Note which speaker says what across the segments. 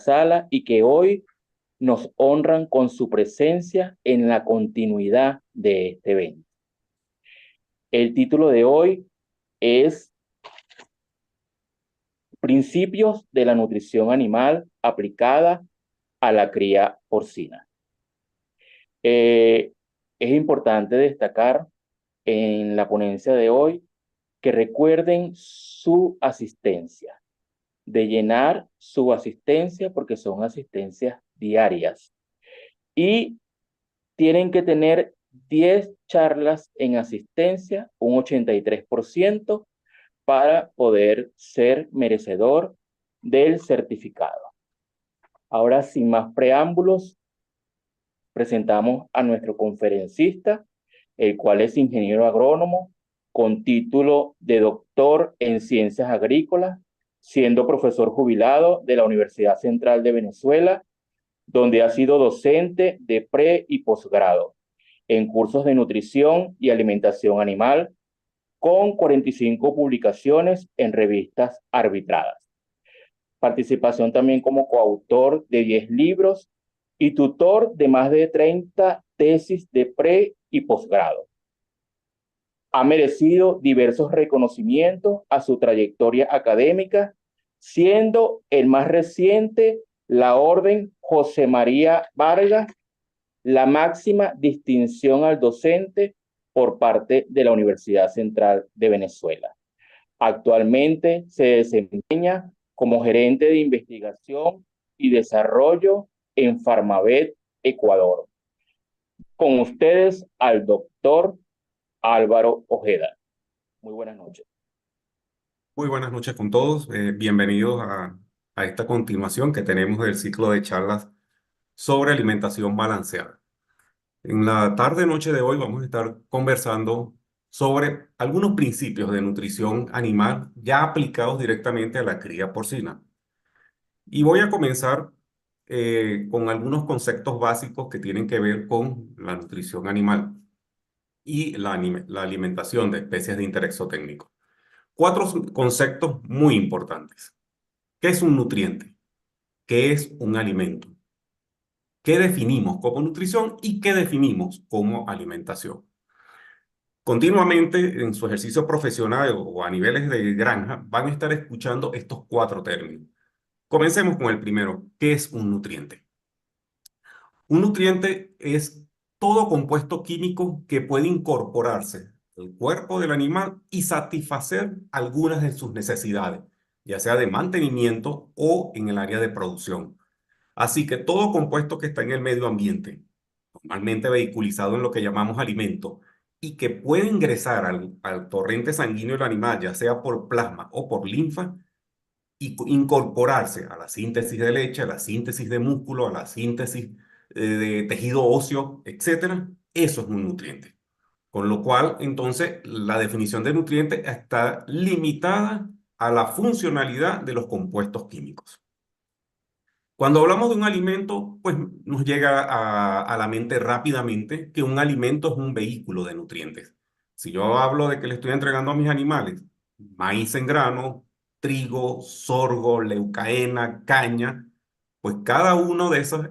Speaker 1: sala y que hoy nos honran con su presencia en la continuidad de este evento. El título de hoy es Principios de la nutrición animal aplicada a la cría porcina. Es importante destacar en la ponencia de hoy que recuerden su asistencia, de llenar su asistencia porque son asistencias diarias y tienen que tener 10 charlas en asistencia, un 83%, para poder ser merecedor del certificado. Ahora, sin más preámbulos, presentamos a nuestro conferencista, el cual es ingeniero agrónomo con título de doctor en ciencias agrícolas, siendo profesor jubilado de la Universidad Central de Venezuela, donde ha sido docente de pre y posgrado en cursos de nutrición y alimentación animal, con 45 publicaciones en revistas arbitradas. Participación también como coautor de 10 libros y tutor de más de 30 tesis de pre y posgrado. Ha merecido diversos reconocimientos a su trayectoria académica, siendo el más reciente la Orden José María Vargas, la máxima distinción al docente por parte de la Universidad Central de Venezuela. Actualmente se desempeña como gerente de investigación y desarrollo en Farmavet, Ecuador. Con ustedes al doctor Álvaro Ojeda. Muy buenas noches.
Speaker 2: Muy buenas noches con todos. Bienvenidos a esta continuación que tenemos del ciclo de charlas sobre alimentación balanceada. En la tarde-noche de hoy vamos a estar conversando sobre algunos principios de nutrición animal ya aplicados directamente a la cría porcina. Y voy a comenzar con algunos conceptos básicos que tienen que ver con la nutrición animal y la alimentación de especies de interés zootécnico. Cuatro conceptos muy importantes. ¿Qué es un nutriente? ¿Qué es un alimento? ¿Qué definimos como nutrición y qué definimos como alimentación? Continuamente en su ejercicio profesional o a niveles de granja van a estar escuchando estos cuatro términos. Comencemos con el primero. ¿Qué es un nutriente? Un nutriente es todo compuesto químico que puede incorporarse al cuerpo del animal y satisfacer algunas de sus necesidades, ya sea de mantenimiento o en el área de producción. Así que todo compuesto que está en el medio ambiente, normalmente vehiculizado en lo que llamamos alimento, y que puede ingresar al torrente sanguíneo del animal, ya sea por plasma o por linfa, y incorporarse a la síntesis de leche, a la síntesis de músculo, a la síntesis de tejido óseo, etcétera, eso es un nutriente. Con lo cual, entonces, la definición de nutriente está limitada a la funcionalidad de los compuestos químicos. Cuando hablamos de un alimento, pues nos llega a la mente rápidamente que un alimento es un vehículo de nutrientes. Si yo hablo de que le estoy entregando a mis animales maíz en grano, trigo, sorgo, leucaena, caña, pues cada uno de esas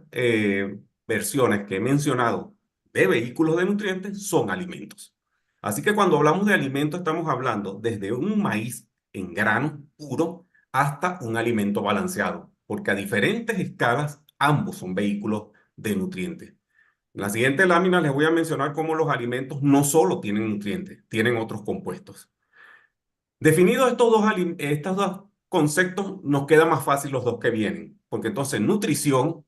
Speaker 2: versiones que he mencionado de vehículos de nutrientes son alimentos. Así que cuando hablamos de alimentos estamos hablando desde un maíz en grano puro hasta un alimento balanceado, porque a diferentes escalas ambos son vehículos de nutrientes. En la siguiente lámina les voy a mencionar cómo los alimentos no solo tienen nutrientes, tienen otros compuestos. Definidos estos dos conceptos, nos queda más fácil los dos que vienen, porque entonces nutrición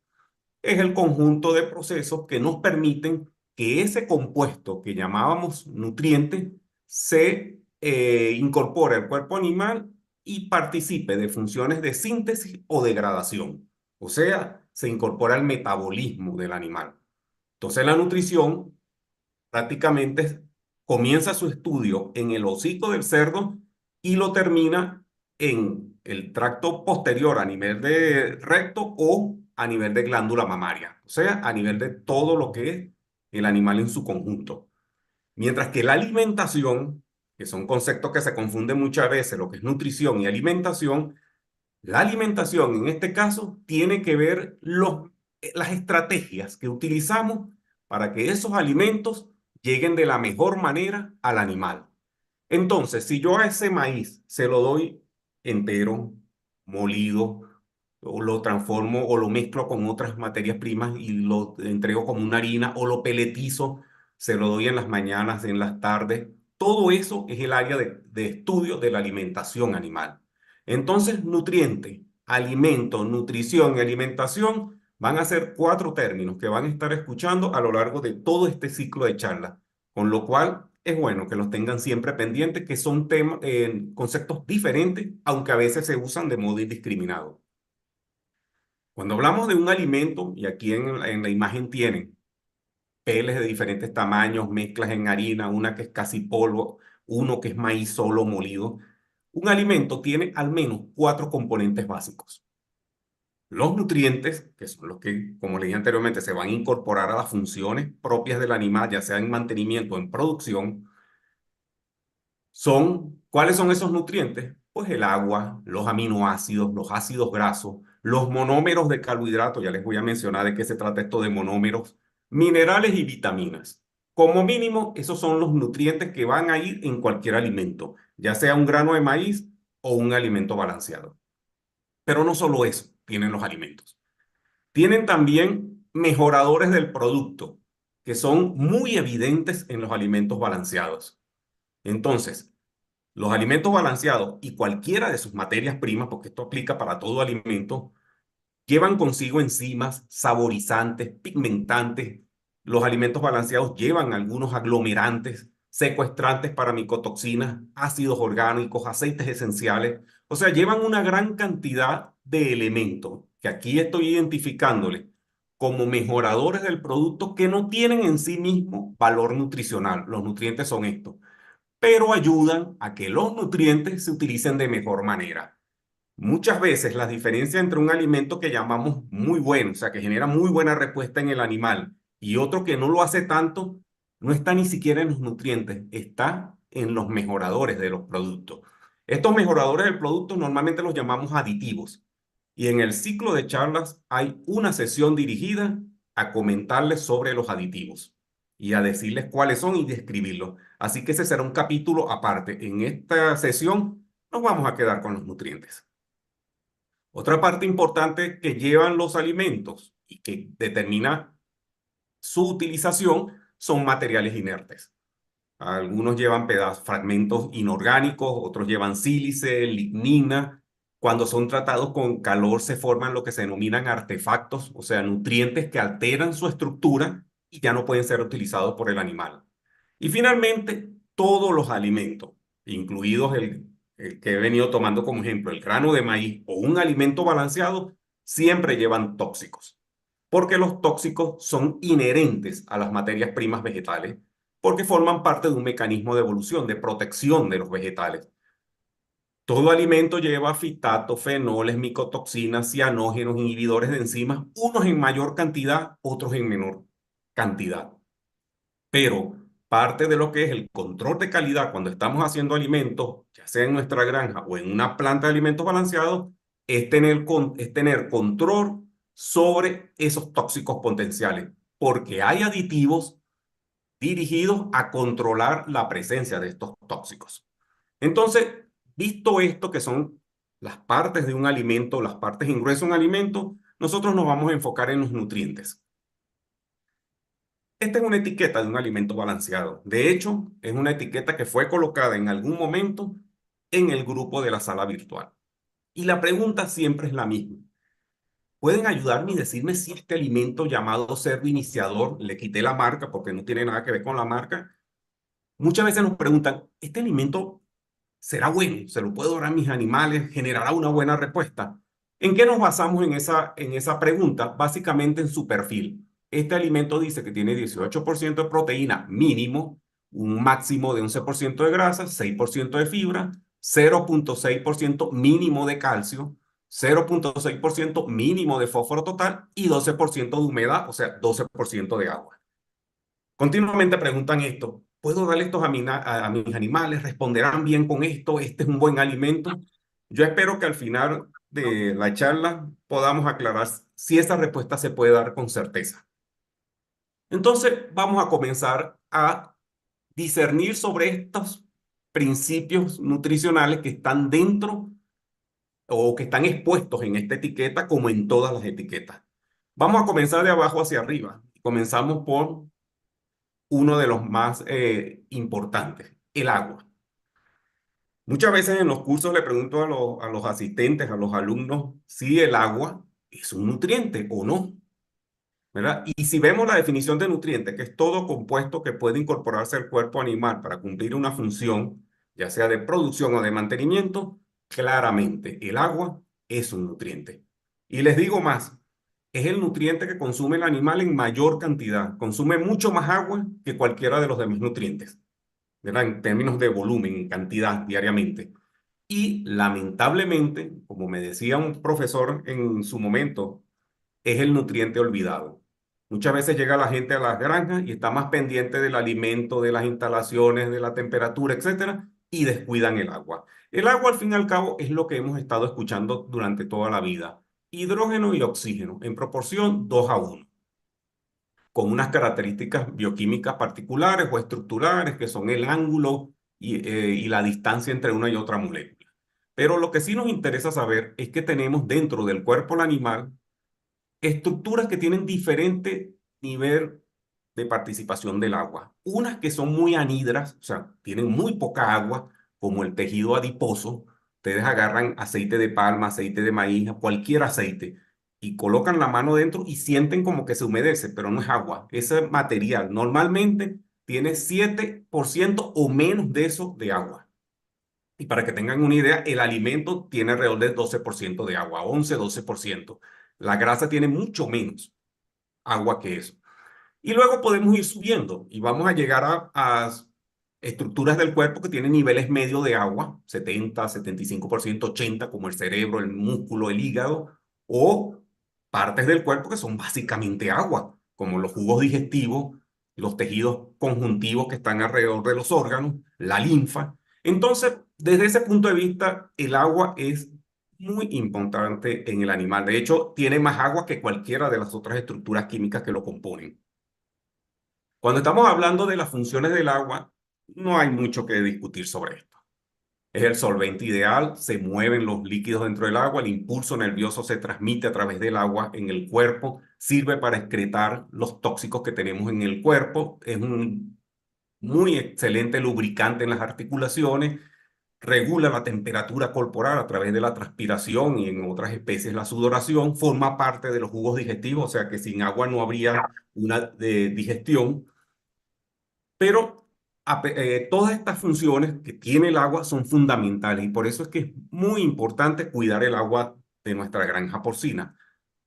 Speaker 2: es el conjunto de procesos que nos permiten que ese compuesto que llamábamos nutriente se incorpore al cuerpo animal y participe de funciones de síntesis o degradación. O sea, se incorpora al metabolismo del animal. Entonces la nutrición prácticamente comienza su estudio en el hocico del cerdo y lo termina en el tracto posterior a nivel de recto o a nivel de glándula mamaria, o sea, a nivel de todo lo que es el animal en su conjunto. Mientras que la alimentación, que son conceptos que se confunden muchas veces, lo que es nutrición y alimentación, La alimentación, en este caso, tiene que ver las estrategias que utilizamos para que esos alimentos lleguen de la mejor manera al animal. Entonces, si yo a ese maíz se lo doy entero, molido, o lo transformo o lo mezclo con otras materias primas y lo entrego como una harina o lo peletizo, se lo doy en las mañanas, en las tardes, todo eso es el área de estudio de la alimentación animal. Entonces, nutriente, alimento, nutrición y alimentación van a ser cuatro términos que van a estar escuchando a lo largo de todo este ciclo de charla, con lo cual es bueno que los tengan siempre pendientes, que son conceptos diferentes, aunque a veces se usan de modo indiscriminado. Cuando hablamos de un alimento, y aquí en la imagen tienen peles de diferentes tamaños, mezclas en harina, una que es casi polvo, uno que es maíz solo molido, un alimento tiene al menos cuatro componentes básicos. Los nutrientes, que son los que, como le dije anteriormente, se van a incorporar a las funciones propias del animal, ya sea en mantenimiento o en producción. ¿Cuáles son esos nutrientes? Pues el agua, los aminoácidos, los ácidos grasos, los monómeros de carbohidratos, ya les voy a mencionar de qué se trata esto de monómeros, minerales y vitaminas. Como mínimo, esos son los nutrientes que van a ir en cualquier alimento, ya sea un grano de maíz o un alimento balanceado. Pero no solo eso tienen los alimentos. Tienen también mejoradores del producto, que son muy evidentes en los alimentos balanceados. Entonces, los alimentos balanceados y cualquiera de sus materias primas, porque esto aplica para todo alimento, llevan consigo enzimas, saborizantes, pigmentantes. Los alimentos balanceados llevan algunos aglomerantes, secuestrantes para micotoxinas, ácidos orgánicos, aceites esenciales. O sea, llevan una gran cantidad de elementos que aquí estoy identificándoles como mejoradores del producto que no tienen en sí mismo valor nutricional. Los nutrientes son estos, pero ayudan a que los nutrientes se utilicen de mejor manera. Muchas veces la diferencia entre un alimento que llamamos muy bueno, o sea, que genera muy buena respuesta en el animal, y otro que no lo hace tanto, no está ni siquiera en los nutrientes, está en los mejoradores de los productos. Estos mejoradores del producto normalmente los llamamos aditivos. Y en el ciclo de charlas hay una sesión dirigida a comentarles sobre los aditivos y a decirles cuáles son y describirlos. Así que ese será un capítulo aparte. En esta sesión nos vamos a quedar con los nutrientes. Otra parte importante que llevan los alimentos y que determina su utilización son materiales inertes. Algunos llevan fragmentos inorgánicos, otros llevan sílice, lignina. Cuando son tratados con calor se forman lo que se denominan artefactos, o sea, nutrientes que alteran su estructura y ya no pueden ser utilizados por el animal. Y finalmente, todos los alimentos, incluidos el que he venido tomando como ejemplo, el grano de maíz o un alimento balanceado, siempre llevan tóxicos, porque los tóxicos son inherentes a las materias primas vegetales porque forman parte de un mecanismo de evolución, de protección de los vegetales. Todo alimento lleva fitatos, fenoles, micotoxinas, cianógenos, inhibidores de enzimas, unos en mayor cantidad, otros en menor cantidad. Pero parte de lo que es el control de calidad cuando estamos haciendo alimentos, ya sea en nuestra granja o en una planta de alimentos balanceados, es tener control sobre esos tóxicos potenciales, porque hay aditivos dirigidos a controlar la presencia de estos tóxicos. Entonces, visto esto que son las partes de un alimento, las partes ingreso a un alimento, nosotros nos vamos a enfocar en los nutrientes. Esta es una etiqueta de un alimento balanceado. De hecho, es una etiqueta que fue colocada en algún momento en el grupo de la sala virtual. Y la pregunta siempre es la misma. ¿Pueden ayudarme y decirme si este alimento llamado cerdo iniciador, le quité la marca porque no tiene nada que ver con la marca? Muchas veces nos preguntan, ¿este alimento será bueno? ¿Se lo puedo dar a mis animales? ¿Generará una buena respuesta? ¿En qué nos basamos en esa pregunta? Básicamente en su perfil. Este alimento dice que tiene 18% de proteína mínimo, un máximo de 11% de grasa, 6% de fibra, 0,6% mínimo de calcio, 0,6% mínimo de fósforo total y 12% de humedad, o sea, 12% de agua. Continuamente preguntan esto, ¿puedo darle estos a mis animales? ¿Responderán bien con esto? ¿Este es un buen alimento? Yo espero que al final de la charla podamos aclarar si esa respuesta se puede dar con certeza. Entonces, vamos a comenzar a discernir sobre estos principios nutricionales que están dentro o que están expuestos en esta etiqueta como en todas las etiquetas. Vamos a comenzar de abajo hacia arriba. Comenzamos por uno de los más importantes, el agua. Muchas veces en los cursos le pregunto a los asistentes, a los alumnos, si el agua es un nutriente o no, ¿verdad? Y si vemos la definición de nutriente, que es todo compuesto que puede incorporarse al cuerpo animal para cumplir una función, ya sea de producción o de mantenimiento, claramente el agua es un nutriente. Y les digo más, es el nutriente que consume el animal en mayor cantidad. Consume mucho más agua que cualquiera de los demás nutrientes, ¿verdad? En términos de volumen, en cantidad diariamente. Y lamentablemente, como me decía un profesor en su momento, es el nutriente olvidado. Muchas veces llega la gente a las granjas y está más pendiente del alimento, de las instalaciones, de la temperatura, etcétera, y descuidan el agua. El agua, al fin y al cabo, es lo que hemos estado escuchando durante toda la vida. Hidrógeno y oxígeno en proporción 2 a 1, con unas características bioquímicas particulares o estructurales que son el ángulo y la distancia entre una y otra molécula. Pero lo que sí nos interesa saber es que tenemos dentro del cuerpo del animal estructuras que tienen diferente nivel de participación del agua. Unas que son muy anhidras, o sea, tienen muy poca agua, como el tejido adiposo. Ustedes agarran aceite de palma, aceite de maíz, cualquier aceite, y colocan la mano dentro y sienten como que se humedece, pero no es agua. Ese material normalmente tiene 7% o menos de eso de agua. Y para que tengan una idea, el alimento tiene alrededor de 12% de agua, 11-12%. La grasa tiene mucho menos agua que eso. Y luego podemos ir subiendo y vamos a llegar a estructuras del cuerpo que tienen niveles medios de agua, 70, 75%, 80%, como el cerebro, el músculo, el hígado, o partes del cuerpo que son básicamente agua, como los jugos digestivos, los tejidos conjuntivos que están alrededor de los órganos, la linfa. Entonces, desde ese punto de vista, el agua es muy importante en el animal. De hecho, tiene más agua que cualquiera de las otras estructuras químicas que lo componen. Cuando estamos hablando de las funciones del agua, no hay mucho que discutir sobre esto. Es el solvente ideal, se mueven los líquidos dentro del agua, el impulso nervioso se transmite a través del agua en el cuerpo, sirve para excretar los tóxicos que tenemos en el cuerpo, es un muy excelente lubricante en las articulaciones, regula la temperatura corporal a través de la transpiración y en otras especies la sudoración, forma parte de los jugos digestivos, o sea que sin agua no habría una digestión, pero todas estas funciones que tiene el agua son fundamentales y por eso es que es muy importante cuidar el agua de nuestra granja porcina.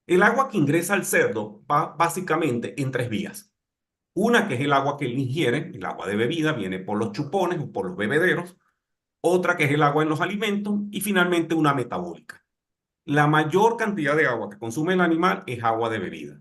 Speaker 2: El agua que ingresa al cerdo va básicamente en 3 vías. Una que es el agua que él ingiere, el agua de bebida, viene por los chupones o por los bebederos. Otra que es el agua en los alimentos y finalmente una metabólica. La mayor cantidad de agua que consume el animal es agua de bebida.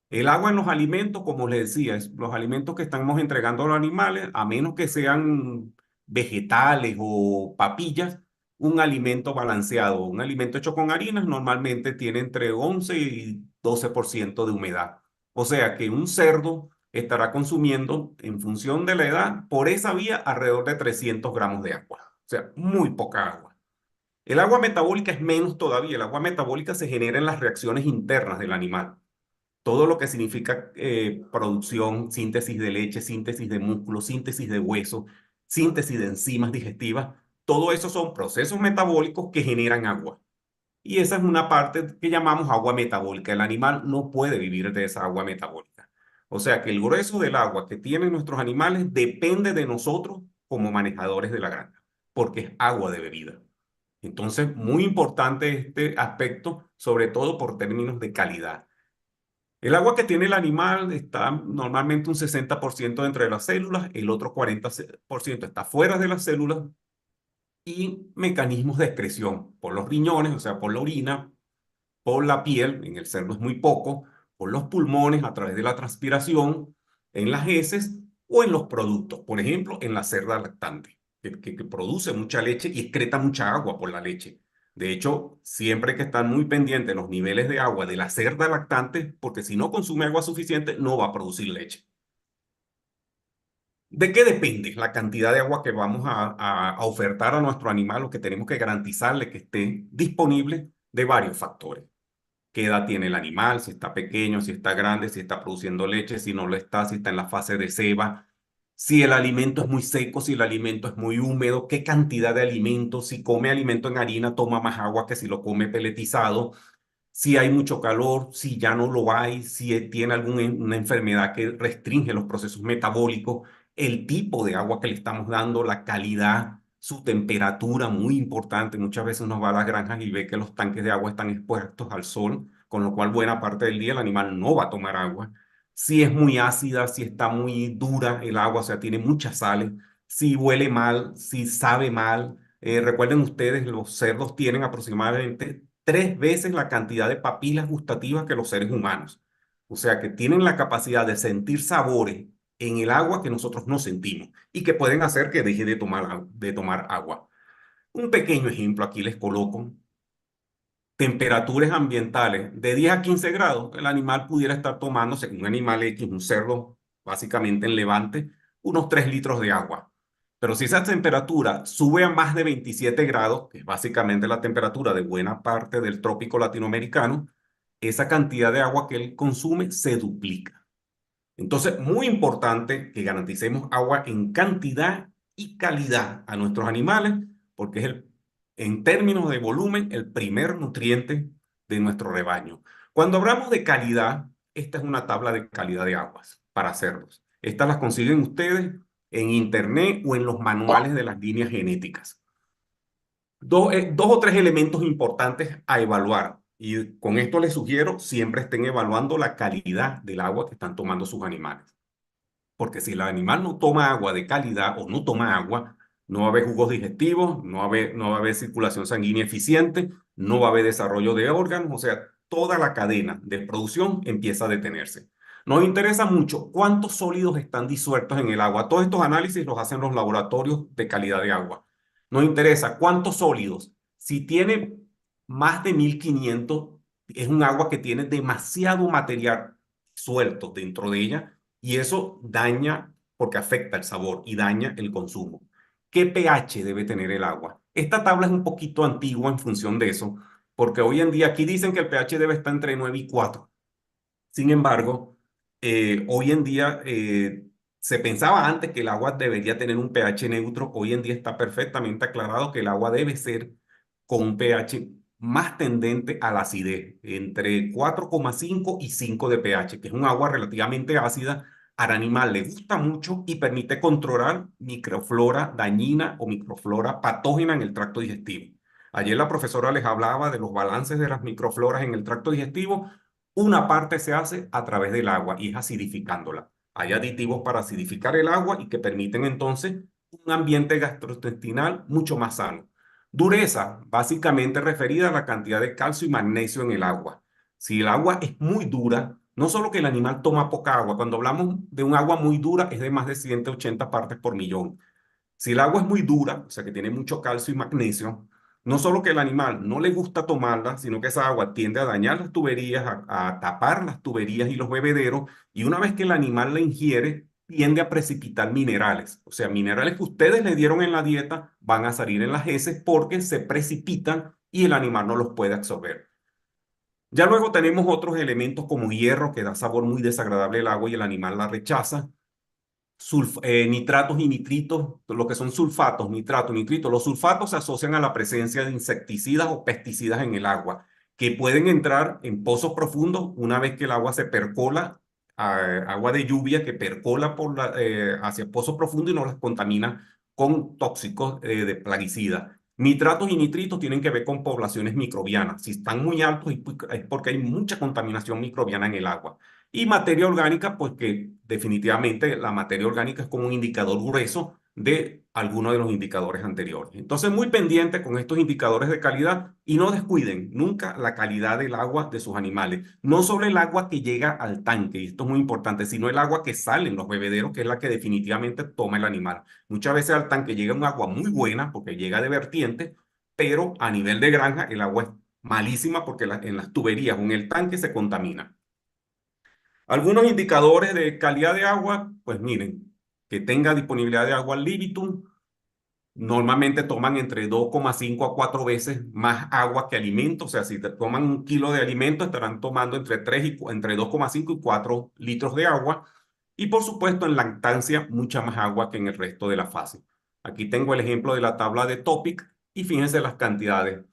Speaker 2: El agua en los alimentos, como les decía, es los alimentos que estamos entregando a los animales, a menos que sean vegetales o papillas, un alimento balanceado, un alimento hecho con harinas, normalmente tiene entre 11 y 12% de humedad. O sea que un cerdo estará consumiendo, en función de la edad, por esa vía, alrededor de 300 gramos de agua. O sea, muy poca agua. El agua metabólica es menos todavía. El agua metabólica se genera en las reacciones internas del animal. Todo lo que significa producción, síntesis de leche, síntesis de músculo, síntesis de hueso, síntesis de enzimas digestivas, todo eso son procesos metabólicos que generan agua. Y esa es una parte que llamamos agua metabólica. El animal no puede vivir de esa agua metabólica. O sea que el grueso del agua que tienen nuestros animales depende de nosotros como manejadores de la granja, porque es agua de bebida. Entonces, muy importante este aspecto, sobre todo por términos de calidad. El agua que tiene el animal está normalmente un 60% dentro de las células, el otro 40% está fuera de las células y mecanismos de excreción por los riñones, o sea, por la orina, por la piel, en el cerdo es muy poco, por los pulmones a través de la transpiración, en las heces o en los productos, por ejemplo, en la cerda lactante, que produce mucha leche y excreta mucha agua por la leche. De hecho, siempre hay que estar muy pendiente de los niveles de agua de la cerda lactante, porque si no consume agua suficiente, no va a producir leche. ¿De qué depende la cantidad de agua que vamos a ofertar a nuestro animal o que tenemos que garantizarle que esté disponible? De varios factores. ¿Qué edad tiene el animal? Si está pequeño, si está grande, si está produciendo leche, si no lo está, si está en la fase de ceba, si el alimento es muy seco, si el alimento es muy húmedo, qué cantidad de alimento, si come alimento en harina, toma más agua que si lo come peletizado, si hay mucho calor, si ya no lo hay, si tiene alguna enfermedad que restringe los procesos metabólicos, el tipo de agua que le estamos dando, la calidad, su temperatura, muy importante. Muchas veces uno va a las granjas y ve que los tanques de agua están expuestos al sol, con lo cual buena parte del día el animal no va a tomar agua. Si es muy ácida, si está muy dura el agua, o sea, tiene muchas sales, si huele mal, si sabe mal. Recuerden ustedes, los cerdos tienen aproximadamente 3 veces la cantidad de papilas gustativas que los seres humanos. O sea que tienen la capacidad de sentir sabores en el agua que nosotros no sentimos y que pueden hacer que deje de tomar agua. Un pequeño ejemplo aquí les coloco. Temperaturas ambientales de 10 a 15 grados, el animal pudiera estar tomándose, un animal X, un cerdo, básicamente en levante, unos 3 litros de agua. Pero si esa temperatura sube a más de 27 grados, que es básicamente la temperatura de buena parte del trópico latinoamericano, esa cantidad de agua que él consume se duplica. Entonces, muy importante que garanticemos agua en cantidad y calidad a nuestros animales, porque es en términos de volumen, el primer nutriente de nuestro rebaño. Cuando hablamos de calidad, esta es una tabla de calidad de aguas para cerdos. Estas las consiguen ustedes en internet o en los manuales de las líneas genéticas. Dos o tres elementos importantes a evaluar. Y con esto les sugiero, siempre estén evaluando la calidad del agua que están tomando sus animales. Porque si el animal no toma agua de calidad o no toma agua, no va a haber jugos digestivos, no va a haber circulación sanguínea eficiente, no va a haber desarrollo de órganos, o sea, toda la cadena de producción empieza a detenerse. Nos interesa mucho cuántos sólidos están disueltos en el agua. Todos estos análisis los hacen los laboratorios de calidad de agua. Nos interesa cuántos sólidos. Si tiene más de 1500, es un agua que tiene demasiado material suelto dentro de ella y eso daña porque afecta el sabor y daña el consumo. ¿Qué pH debe tener el agua? Esta tabla es un poquito antigua en función de eso, porque hoy en día aquí dicen que el pH debe estar entre 9 y 4. Sin embargo, hoy en día se pensaba antes que el agua debería tener un pH neutro. Hoy en día está perfectamente aclarado que el agua debe ser con un pH más tendente a la acidez, entre 4,5 y 5 de pH, que es un agua relativamente ácida. Al animal le gusta mucho y permite controlar microflora dañina o microflora patógena en el tracto digestivo. Ayer la profesora les hablaba de los balances de las microfloras en el tracto digestivo. Una parte se hace a través del agua y es acidificándola. Hay aditivos para acidificar el agua y que permiten entonces un ambiente gastrointestinal mucho más sano. Dureza, básicamente referida a la cantidad de calcio y magnesio en el agua. Si el agua es muy dura, no solo que el animal toma poca agua, cuando hablamos de un agua muy dura es de más de 180 partes por millón. Si el agua es muy dura, o sea que tiene mucho calcio y magnesio, no solo que el animal no le gusta tomarla, sino que esa agua tiende a dañar las tuberías, a tapar las tuberías y los bebederos, y una vez que el animal la ingiere, tiende a precipitar minerales. O sea, minerales que ustedes le dieron en la dieta van a salir en las heces porque se precipitan y el animal no los puede absorber. Ya luego tenemos otros elementos como hierro, que da sabor muy desagradable al agua y el animal la rechaza. Nitratos y nitritos, lo que son sulfatos, nitratos, nitritos. Los sulfatos se asocian a la presencia de insecticidas o pesticidas en el agua, que pueden entrar en pozos profundos una vez que el agua se percola, agua de lluvia que percola hacia pozos profundos y no las contamina con tóxicos de plaguicidas. Nitratos y nitritos tienen que ver con poblaciones microbianas. Si están muy altos es porque hay mucha contaminación microbiana en el agua. Y materia orgánica, pues que definitivamente la materia orgánica es como un indicador grueso de algunos de los indicadores anteriores. Entonces, muy pendiente con estos indicadores de calidad y no descuiden nunca la calidad del agua de sus animales. No solo el agua que llega al tanque, y esto es muy importante, sino el agua que sale en los bebederos, que es la que definitivamente toma el animal. Muchas veces al tanque llega un agua muy buena porque llega de vertiente, pero a nivel de granja el agua es malísima porque en las tuberías o en el tanque se contamina. Algunos indicadores de calidad de agua, pues miren, que tenga disponibilidad de agua al libitum. Normalmente toman entre 2,5 a 4 veces más agua que alimento. O sea, si toman 1 kilo de alimento, estarán tomando entre 2,5 y 4 litros de agua. Y por supuesto, en lactancia, mucha más agua que en el resto de la fase. Aquí tengo el ejemplo de la tabla de Topic y fíjense las cantidades.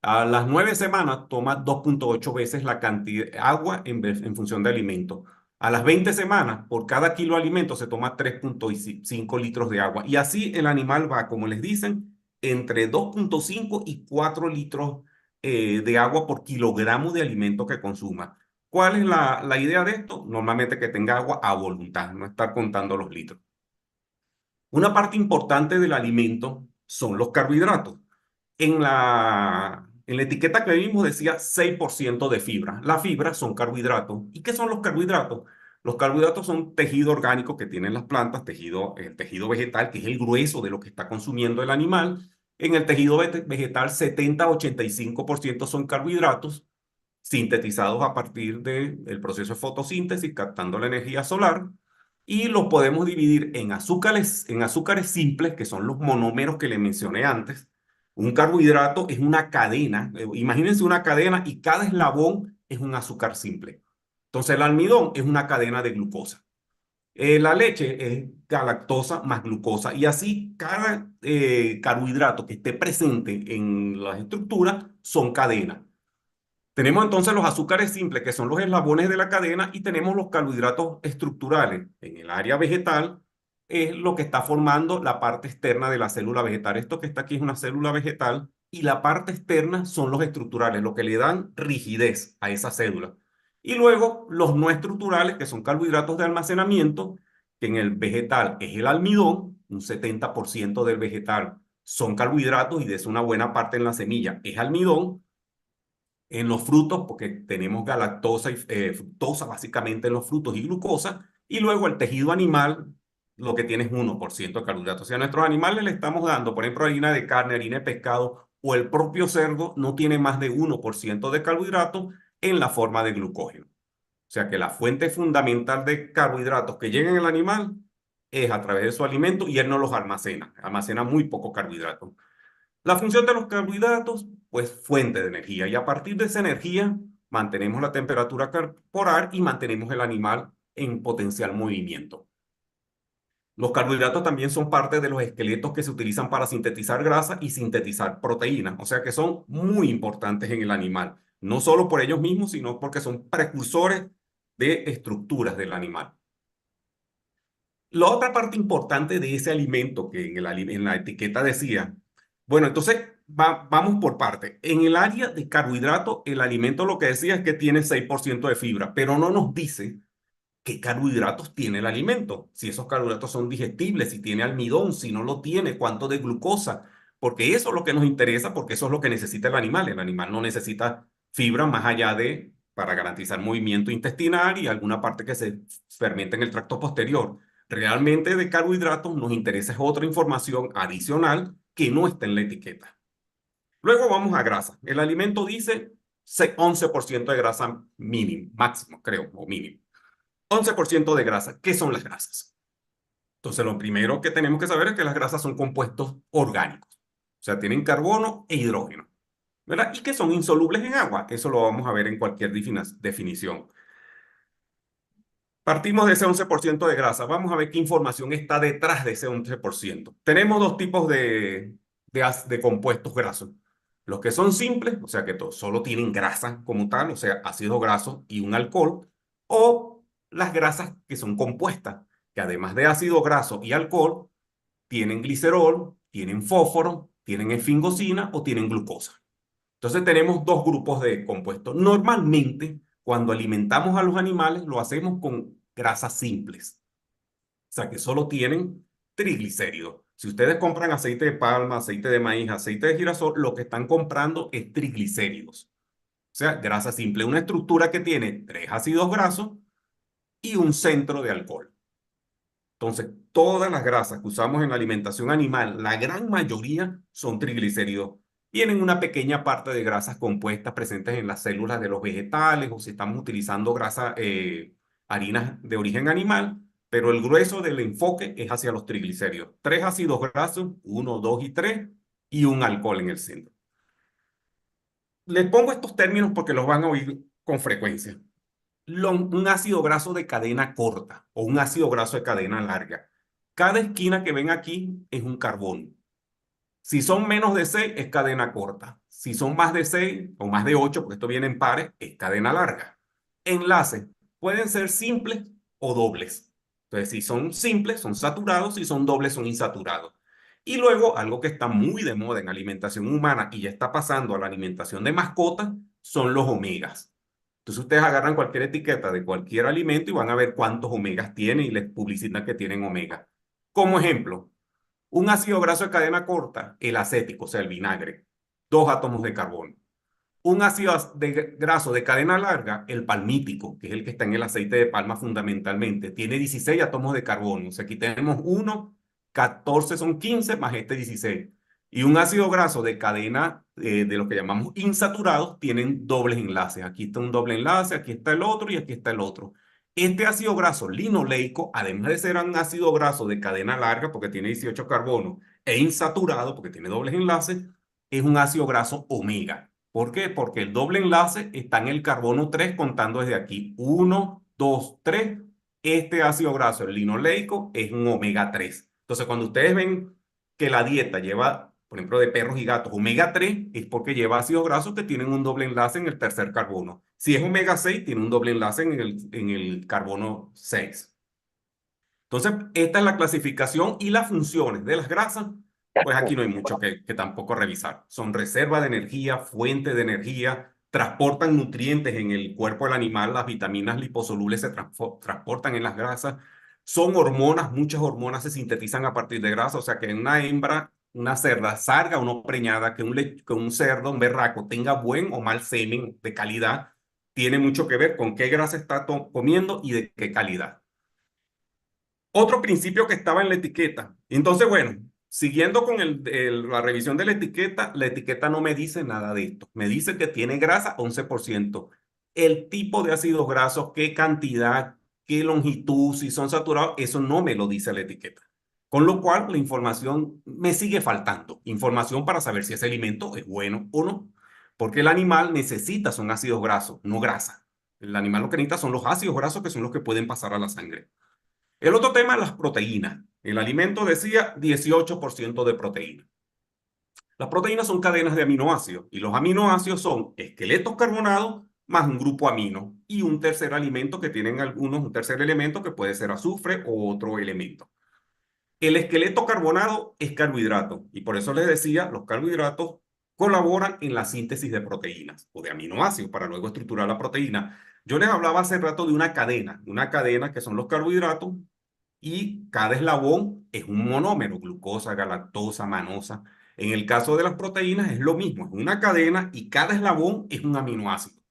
Speaker 2: A las 9 semanas toma 2,8 veces la cantidad de agua en función de alimento. A las 20 semanas, por cada kilo de alimento se toma 3,5 litros de agua. Y así el animal va, como les dicen, entre 2,5 y 4 litros de agua por kilogramo de alimento que consuma. ¿Cuál es la idea de esto? Normalmente que tenga agua a voluntad, no estar contando los litros. Una parte importante del alimento son los carbohidratos. En la etiqueta que vimos decía 6% de fibra. Las fibras son carbohidratos. ¿Y qué son los carbohidratos? Los carbohidratos son tejido orgánico que tienen las plantas, el tejido vegetal, que es el grueso de lo que está consumiendo el animal. En el tejido vegetal, 70-85% son carbohidratos sintetizados a partir del proceso de fotosíntesis, captando la energía solar, y los podemos dividir en azúcares simples, que son los monómeros que le mencioné antes. Un carbohidrato es una cadena, imagínense una cadena y cada eslabón es un azúcar simple. Entonces el almidón es una cadena de glucosa. La leche es galactosa más glucosa y así cada carbohidrato que esté presente en las estructuras son cadenas. Tenemos entonces los azúcares simples, que son los eslabones de la cadena, y tenemos los carbohidratos estructurales. En el área vegetal es lo que está formando la parte externa de la célula vegetal. Esto que está aquí es una célula vegetal y la parte externa son los estructurales, lo que le dan rigidez a esa célula. Y luego los no estructurales, que son carbohidratos de almacenamiento, que en el vegetal es el almidón, un 70% del vegetal son carbohidratos y de eso una buena parte en la semilla es almidón. En los frutos, porque tenemos galactosa y fructosa básicamente en los frutos y glucosa, y luego el tejido animal lo que tiene es 1% de carbohidratos. O sea, a nuestros animales le estamos dando, por ejemplo, harina de carne, harina de pescado o el propio cerdo no tiene más de 1% de carbohidratos en la forma de glucógeno. O sea que la fuente fundamental de carbohidratos que llegan al animal es a través de su alimento y él no los almacena muy poco carbohidratos. La función de los carbohidratos, pues fuente de energía. Y a partir de esa energía mantenemos la temperatura corporal y mantenemos el animal en potencial movimiento. Los carbohidratos también son parte de los esqueletos que se utilizan para sintetizar grasa y sintetizar proteínas. O sea que son muy importantes en el animal. No solo por ellos mismos, sino porque son precursores de estructuras del animal. La otra parte importante de ese alimento que en la etiqueta decía, bueno, entonces vamos por parte. En el área de carbohidratos, el alimento lo que decía es que tiene 6% de fibra, pero no nos dice qué carbohidratos tiene el alimento. Si esos carbohidratos son digestibles, si tiene almidón, si no lo tiene, cuánto de glucosa, porque eso es lo que nos interesa, porque eso es lo que necesita el animal. El animal no necesita fibra más allá de para garantizar movimiento intestinal y alguna parte que se fermente en el tracto posterior. Realmente de carbohidratos nos interesa es otra información adicional que no está en la etiqueta. Luego vamos a grasa. El alimento dice 11% de grasa mínimo, máximo, creo, o mínimo. 11% de grasa. ¿Qué son las grasas? Entonces, lo primero que tenemos que saber es que las grasas son compuestos orgánicos. O sea, tienen carbono e hidrógeno, ¿verdad? Y que son insolubles en agua. Eso lo vamos a ver en cualquier definición. Partimos de ese 11% de grasa. Vamos a ver qué información está detrás de ese 11%. Tenemos dos tipos de compuestos grasos. Los que son simples, o sea que solo tienen grasa como tal, o sea, ácido graso y un alcohol, o las grasas que son compuestas, que además de ácido graso y alcohol, tienen glicerol, tienen fósforo, tienen esfingosina o tienen glucosa. Entonces tenemos dos grupos de compuestos. Normalmente, cuando alimentamos a los animales, lo hacemos con grasas simples. O sea, que solo tienen triglicéridos. Si ustedes compran aceite de palma, aceite de maíz, aceite de girasol, lo que están comprando es triglicéridos. O sea, grasa simple, una estructura que tiene 3 ácidos grasos y un centro de alcohol. Entonces, todas las grasas que usamos en la alimentación animal, la gran mayoría son triglicéridos. tienen una pequeña parte de grasas compuestas presentes en las células de los vegetales o si estamos utilizando harinas de origen animal, pero el grueso del enfoque es hacia los triglicéridos. Tres ácidos grasos, uno, dos y tres, y un alcohol en el centro. Les pongo estos términos porque los van a oír con frecuencia. Un ácido graso de cadena corta o un ácido graso de cadena larga. Cada esquina que ven aquí es un carbono. Si son menos de 6, es cadena corta. Si son más de 6 o más de 8, porque esto viene en pares, es cadena larga. Enlaces pueden ser simples o dobles. Entonces, si son simples, son saturados, si son dobles, son insaturados. Y luego, algo que está muy de moda en alimentación humana y ya está pasando a la alimentación de mascotas, son los omegas. Entonces, ustedes agarran cualquier etiqueta de cualquier alimento y van a ver cuántos omegas tiene y les publicitan que tienen omega. Como ejemplo, un ácido graso de cadena corta, el acético, o sea, el vinagre, 2 átomos de carbono. Un ácido graso de cadena larga, el palmítico, que es el que está en el aceite de palma fundamentalmente, tiene 16 átomos de carbono. O sea, aquí tenemos 1, 14 son 15 más este 16. Y un ácido graso de cadena de lo que llamamos insaturados tienen dobles enlaces. Aquí está un doble enlace, aquí está el otro y aquí está el otro. Este ácido graso linoleico, además de ser un ácido graso de cadena larga, porque tiene 18 carbonos, e insaturado, porque tiene dobles enlaces, es un ácido graso omega. ¿Por qué? Porque el doble enlace está en el carbono 3 contando desde aquí. 1, 2, 3. Este ácido graso, el linoleico, es un omega 3. Entonces, cuando ustedes ven que la dieta lleva, por ejemplo, de perros y gatos, omega 3, es porque lleva ácidos grasos que tienen un doble enlace en el tercer carbono. Si es omega 6, tiene un doble enlace en el carbono 6. Entonces, esta es la clasificación y las funciones de las grasas. Pues aquí no hay mucho que tampoco revisar. Son reserva de energía, fuente de energía, transportan nutrientes en el cuerpo del animal, las vitaminas liposolubles se transportan en las grasas, son hormonas, muchas hormonas se sintetizan a partir de grasa, o sea que en una hembra, una cerda, salga o no preñada, que un cerdo, un berraco, tenga buen o mal semen de calidad, tiene mucho que ver con qué grasa está comiendo y de qué calidad. Otro principio que estaba en la etiqueta. Entonces, bueno, siguiendo con la revisión de la etiqueta no me dice nada de esto. Me dice que tiene grasa 11%. El tipo de ácidos grasos, qué cantidad, qué longitud, si son saturados, eso no me lo dice la etiqueta. Con lo cual, la información me sigue faltando. Información para saber si ese alimento es bueno o no. Porque el animal necesita son ácidos grasos, no grasa. El animal lo que necesita son los ácidos grasos que son los que pueden pasar a la sangre. El otro tema es las proteínas. El alimento decía 18% de proteína. Las proteínas son cadenas de aminoácidos y los aminoácidos son esqueletos carbonados más un grupo amino y un tercer alimento que tienen algunos, un tercer elemento que puede ser azufre o otro elemento. El esqueleto carbonado es carbohidrato y por eso les decía, los carbohidratos colaboran en la síntesis de proteínas o de aminoácidos para luego estructurar la proteína. Yo les hablaba hace rato de una cadena que son los carbohidratos y cada eslabón es un monómero, glucosa, galactosa, manosa. En el caso de las proteínas es lo mismo, es una cadena y cada eslabón es un aminoácido.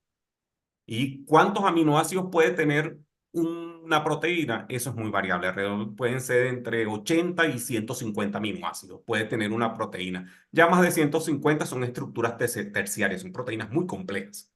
Speaker 2: ¿Y cuántos aminoácidos puede tener una proteína? Eso es muy variable, alrededor pueden ser entre 80 y 150 aminoácidos, puede tener una proteína. Ya más de 150 son estructuras terciarias, son proteínas muy complejas.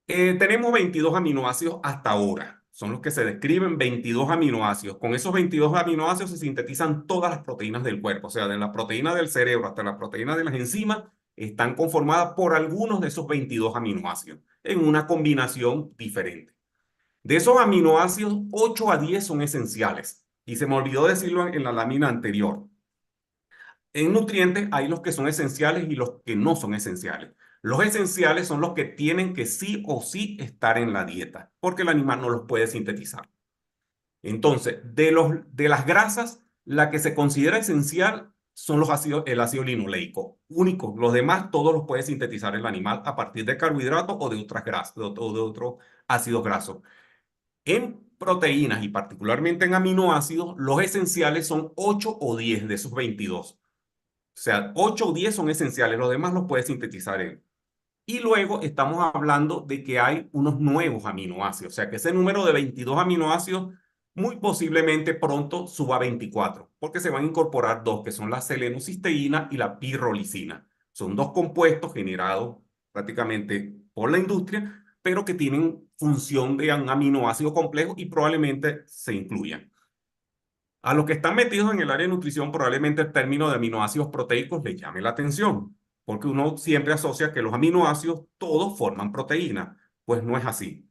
Speaker 2: Tenemos 22 aminoácidos hasta ahora. Son los que se describen 22 aminoácidos. Con esos 22 aminoácidos se sintetizan todas las proteínas del cuerpo. O sea, de la proteína del cerebro hasta la proteína de las enzimas, están conformadas por algunos de esos 22 aminoácidos en una combinación diferente. De esos aminoácidos, 8 a 10 son esenciales. Y se me olvidó decirlo en la lámina anterior. En nutrientes hay los que son esenciales y los que no son esenciales. Los esenciales son los que tienen que sí o sí estar en la dieta, porque el animal no los puede sintetizar. Entonces, de las grasas, la que se considera esencial son el ácido linoleico, único. Los demás todos los puede sintetizar el animal a partir de carbohidratos o de otras grasas, o de otros ácidos grasos. En proteínas y particularmente en aminoácidos, los esenciales son 8 o 10 de esos 22. O sea, 8 o 10 son esenciales, los demás los puede sintetizar él. Y luego estamos hablando de que hay unos nuevos aminoácidos, o sea que ese número de 22 aminoácidos muy posiblemente pronto suba a 24, porque se van a incorporar dos, que son la selenocisteína y la pirrolicina. Son dos compuestos generados prácticamente por la industria, pero que tienen función de un aminoácido complejo y probablemente se incluyan. A los que están metidos en el área de nutrición, probablemente el término de aminoácidos proteicos les llame la atención, porque uno siempre asocia que los aminoácidos todos forman proteína. Pues no es así.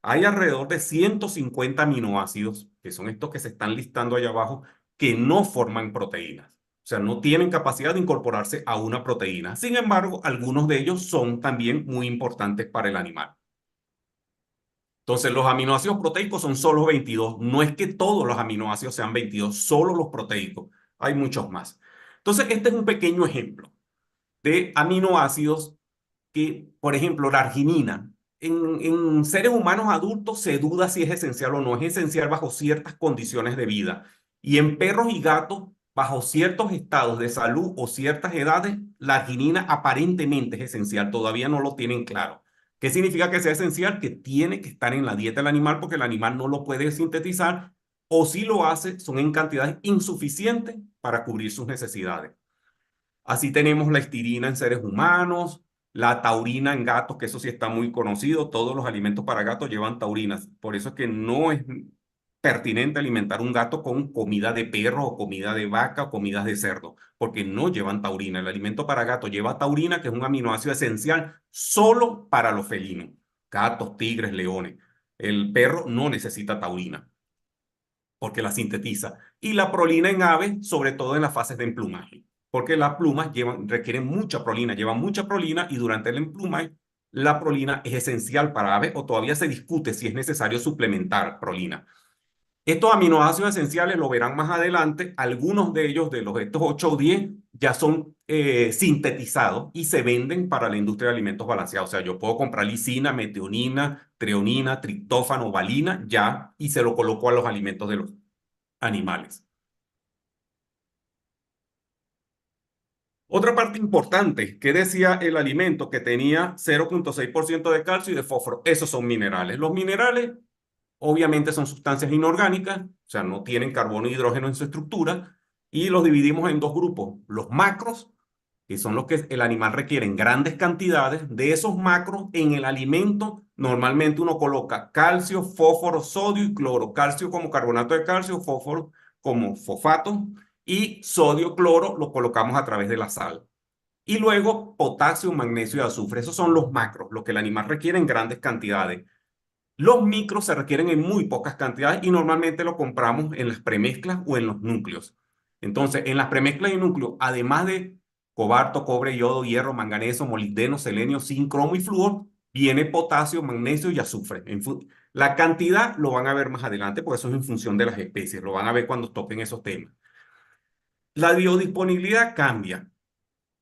Speaker 2: Hay alrededor de 150 aminoácidos, que son estos que se están listando allá abajo, que no forman proteínas. O sea, no tienen capacidad de incorporarse a una proteína. Sin embargo, algunos de ellos son también muy importantes para el animal. Entonces, los aminoácidos proteicos son solo 22. No es que todos los aminoácidos sean 22, solo los proteicos. Hay muchos más. Entonces, este es un pequeño ejemplo de aminoácidos que, por ejemplo, la arginina, en seres humanos adultos se duda si es esencial o no. Es esencial bajo ciertas condiciones de vida. Y en perros y gatos, bajo ciertos estados de salud o ciertas edades, la arginina aparentemente es esencial. Todavía no lo tienen claro. ¿Qué significa que sea esencial? Que tiene que estar en la dieta del animal porque el animal no lo puede sintetizar o si lo hace, son en cantidades insuficientes para cubrir sus necesidades. Así tenemos la estirina en seres humanos, la taurina en gatos, que eso sí está muy conocido. Todos los alimentos para gatos llevan taurinas. Por eso es que no es pertinente alimentar un gato con comida de perro o comida de vaca o comidas de cerdo, porque no llevan taurina. El alimento para gato lleva taurina, que es un aminoácido esencial solo para los felinos, gatos, tigres, leones. El perro no necesita taurina porque la sintetiza. Y la prolina en aves, sobre todo en las fases de emplumaje, porque las plumas requieren mucha prolina, llevan mucha prolina y durante el emplumaje la prolina es esencial para aves o todavía se discute si es necesario suplementar prolina. Estos aminoácidos esenciales lo verán más adelante, algunos de ellos, de los estos 8 o 10, ya son sintetizados y se venden para la industria de alimentos balanceados. O sea, yo puedo comprar lisina, metionina, treonina, triptófano, valina, ya, y se lo coloco a los alimentos de los animales. Otra parte importante que decía el alimento que tenía 0,6% de calcio y de fósforo, esos son minerales. Los minerales obviamente son sustancias inorgánicas, o sea, no tienen carbono e hidrógeno en su estructura, y los dividimos en dos grupos. Los macros, que son los que el animal requiere en grandes cantidades. De esos macros, en el alimento, normalmente uno coloca calcio, fósforo, sodio y cloro. Calcio como carbonato de calcio, fósforo como fosfato, y sodio, cloro, lo colocamos a través de la sal. Y luego potasio, magnesio y azufre. Esos son los macros, lo que el animal requiere en grandes cantidades. Los micros se requieren en muy pocas cantidades y normalmente lo compramos en las premezclas o en los núcleos. Entonces, en las premezclas y núcleos, además de cobalto, cobre, yodo, hierro, manganeso, molibdeno, selenio, zinc, cromo y flúor, viene potasio, magnesio y azufre. La cantidad lo van a ver más adelante porque eso es en función de las especies. Lo van a ver cuando toquen esos temas. La biodisponibilidad cambia.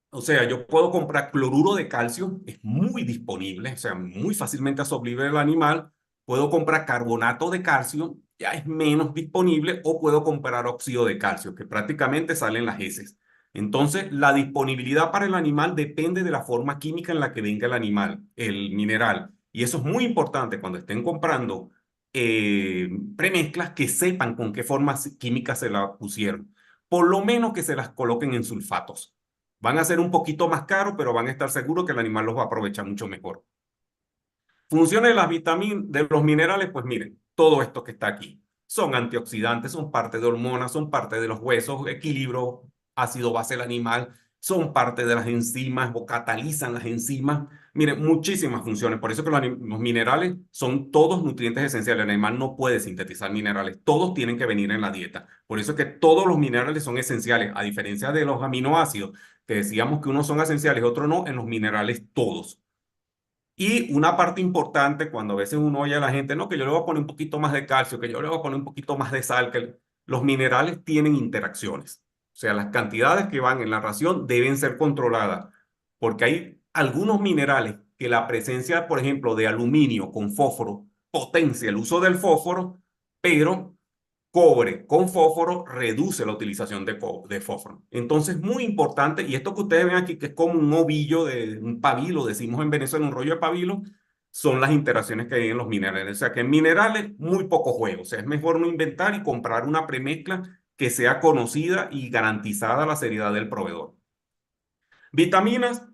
Speaker 2: O sea, yo puedo comprar cloruro de calcio, es muy disponible, o sea, muy fácilmente absorbible el animal. Puedo comprar carbonato de calcio, ya es menos disponible, o puedo comprar óxido de calcio, que prácticamente salen las heces. Entonces, la disponibilidad para el animal depende de la forma química en la que venga el animal, el mineral. Y eso es muy importante cuando estén comprando premezclas, que sepan con qué forma química se la pusieron. Por lo menos que se las coloquen en sulfatos. Van a ser un poquito más caros, pero van a estar seguros que el animal los va a aprovechar mucho mejor. Funciones de las vitaminas, de los minerales, pues miren, todo esto que está aquí. Son antioxidantes, son parte de hormonas, son parte de los huesos, equilibrio ácido-base del animal, son parte de las enzimas o catalizan las enzimas. Miren, muchísimas funciones. Por eso que los minerales son todos nutrientes esenciales. El animal no puede sintetizar minerales. Todos tienen que venir en la dieta. Por eso es que todos los minerales son esenciales. A diferencia de los aminoácidos, que decíamos que unos son esenciales, otros no, en los minerales todos. Y una parte importante, cuando a veces uno oye a la gente, no, que yo le voy a poner un poquito más de calcio, que yo le voy a poner un poquito más de sal, que los minerales tienen interacciones. O sea, las cantidades que van en la ración deben ser controladas, porque hay algunos minerales que la presencia, por ejemplo, de aluminio con fósforo potencia el uso del fósforo, pero cobre con fósforo reduce la utilización de fósforo. Entonces, muy importante, y esto que ustedes ven aquí, que es como un ovillo de un pabilo, decimos en Venezuela, un rollo de pabilo, son las interacciones que hay en los minerales. O sea, que en minerales, muy poco juego. O sea, es mejor no inventar y comprar una premezcla que sea conocida y garantizada la seriedad del proveedor. Vitaminas,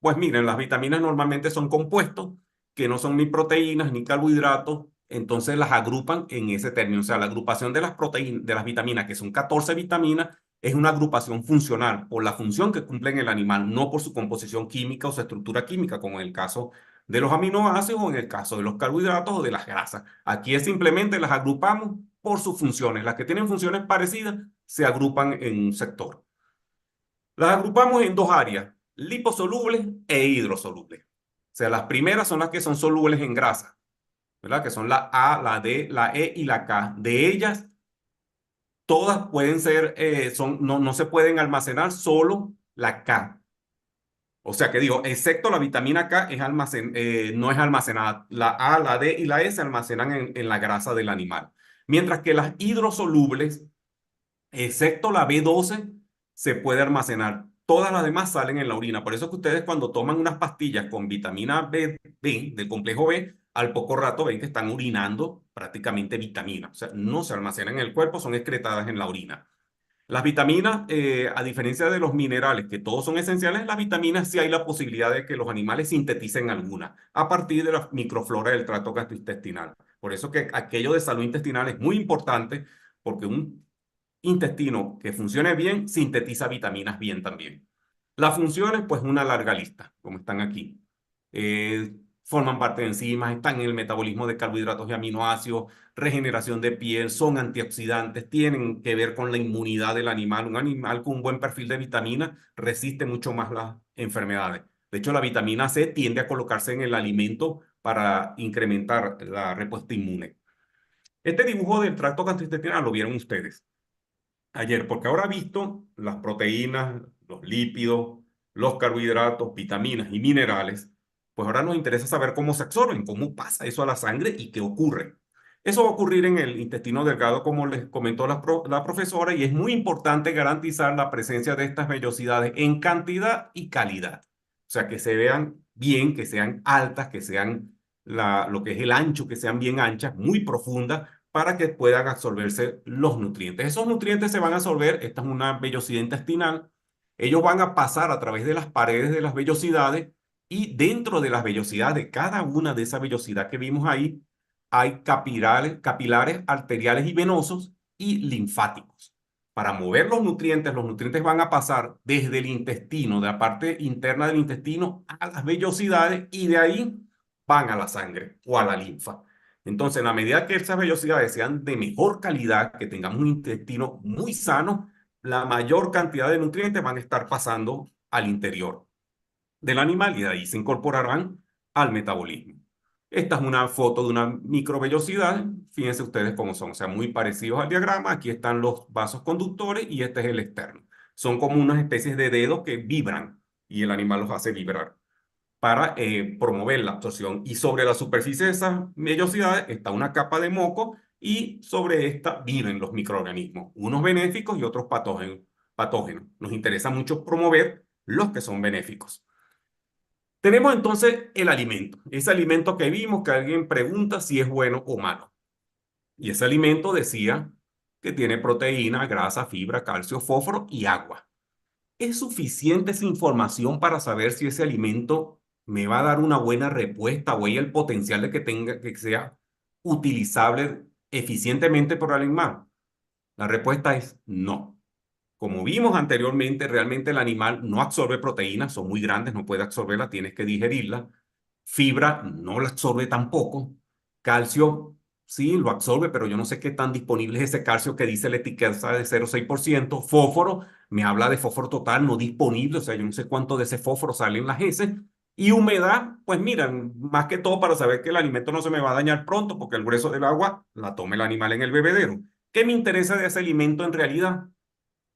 Speaker 2: Pues miren, las vitaminas normalmente son compuestos que no son ni proteínas ni carbohidratos, entonces las agrupan en ese término. O sea, la agrupación de las proteínas, de las vitaminas, que son 14 vitaminas, es una agrupación funcional por la función que cumple en el animal, no por su composición química o su estructura química, como en el caso de los aminoácidos o en el caso de los carbohidratos o de las grasas. Aquí es simplemente las agrupamos por sus funciones. Las que tienen funciones parecidas se agrupan en un sector. Las agrupamos en dos áreas, liposolubles e hidrosolubles. O sea, las primeras son las que son solubles en grasa, ¿verdad? Que son la A, la D, la E y la K. De ellas, todas pueden ser, no se pueden almacenar, solo la K. O sea que digo, excepto la vitamina K no es almacenada. La A, la D y la E se almacenan en la grasa del animal. Mientras que las hidrosolubles, excepto la B12, se puede almacenar. Todas las demás salen en la orina. Por eso que ustedes cuando toman unas pastillas con vitamina B, del complejo B, al poco rato ven que están urinando prácticamente vitamina. O sea, no se almacenan en el cuerpo, son excretadas en la orina. Las vitaminas, a diferencia de los minerales, que todos son esenciales, las vitaminas sí hay la posibilidad de que los animales sinteticen alguna a partir de la microflora del tracto gastrointestinal. Por eso que aquello de salud intestinal es muy importante, porque un intestino que funcione bien sintetiza vitaminas bien también. Las funciones, pues una larga lista, como están aquí. Forman parte de enzimas, están en el metabolismo de carbohidratos y aminoácidos, regeneración de piel, son antioxidantes, tienen que ver con la inmunidad del animal. Un animal con un buen perfil de vitamina resiste mucho más las enfermedades. De hecho, la vitamina C tiende a colocarse en el alimento para incrementar la respuesta inmune. Este dibujo del tracto gastrointestinal lo vieron ustedes ayer, porque ahora visto las proteínas, los lípidos, los carbohidratos, vitaminas y minerales, pues ahora nos interesa saber cómo se absorben, cómo pasa eso a la sangre y qué ocurre. Eso va a ocurrir en el intestino delgado, como les comentó la profesora, y es muy importante garantizar la presencia de estas vellosidades en cantidad y calidad. O sea, que se vean bien, que sean altas, que sean lo que es el ancho, que sean bien anchas, muy profundas, para que puedan absorberse los nutrientes. Esos nutrientes se van a absorber, esta es una vellosidad intestinal, ellos van a pasar a través de las paredes de las vellosidades y dentro de las vellosidades, de cada una de esas vellosidades que vimos ahí, hay capilares arteriales y venosos y linfáticos. Para mover los nutrientes van a pasar desde el intestino, de la parte interna del intestino, a las vellosidades y de ahí van a la sangre o a la linfa. Entonces, en la medida que esas vellosidades sean de mejor calidad, que tengamos un intestino muy sano, la mayor cantidad de nutrientes van a estar pasando al interior del animal y de ahí se incorporarán al metabolismo. Esta es una foto de una microvellosidad. Fíjense ustedes cómo son, o sea, muy parecidos al diagrama. Aquí están los vasos conductores y este es el externo. Son como unas especies de dedos que vibran y el animal los hace vibrar para promover la absorción. Y sobre la superficie de esas vellosidades está una capa de moco y sobre esta viven los microorganismos, unos benéficos y otros patógenos. Nos interesa mucho promover los que son benéficos. Tenemos entonces el alimento, ese alimento que vimos que alguien pregunta si es bueno o malo. Y ese alimento decía que tiene proteína, grasa, fibra, calcio, fósforo y agua. ¿Es suficiente esa información para saber si ese alimento me va a dar una buena respuesta o hay el potencial de que sea utilizable eficientemente por el animal? La respuesta es no. Como vimos anteriormente, realmente el animal no absorbe proteínas, son muy grandes, no puede absorberlas, tienes que digerirla. Fibra no la absorbe tampoco. Calcio sí lo absorbe, pero yo no sé qué tan disponible es ese calcio que dice la etiqueta de 0,6%. Fósforo me habla de fósforo total no disponible, o sea, yo no sé cuánto de ese fósforo sale en las heces. Y humedad, pues mira, más que todo para saber que el alimento no se me va a dañar pronto, porque el grueso del agua la toma el animal en el bebedero. ¿Qué me interesa de ese alimento en realidad?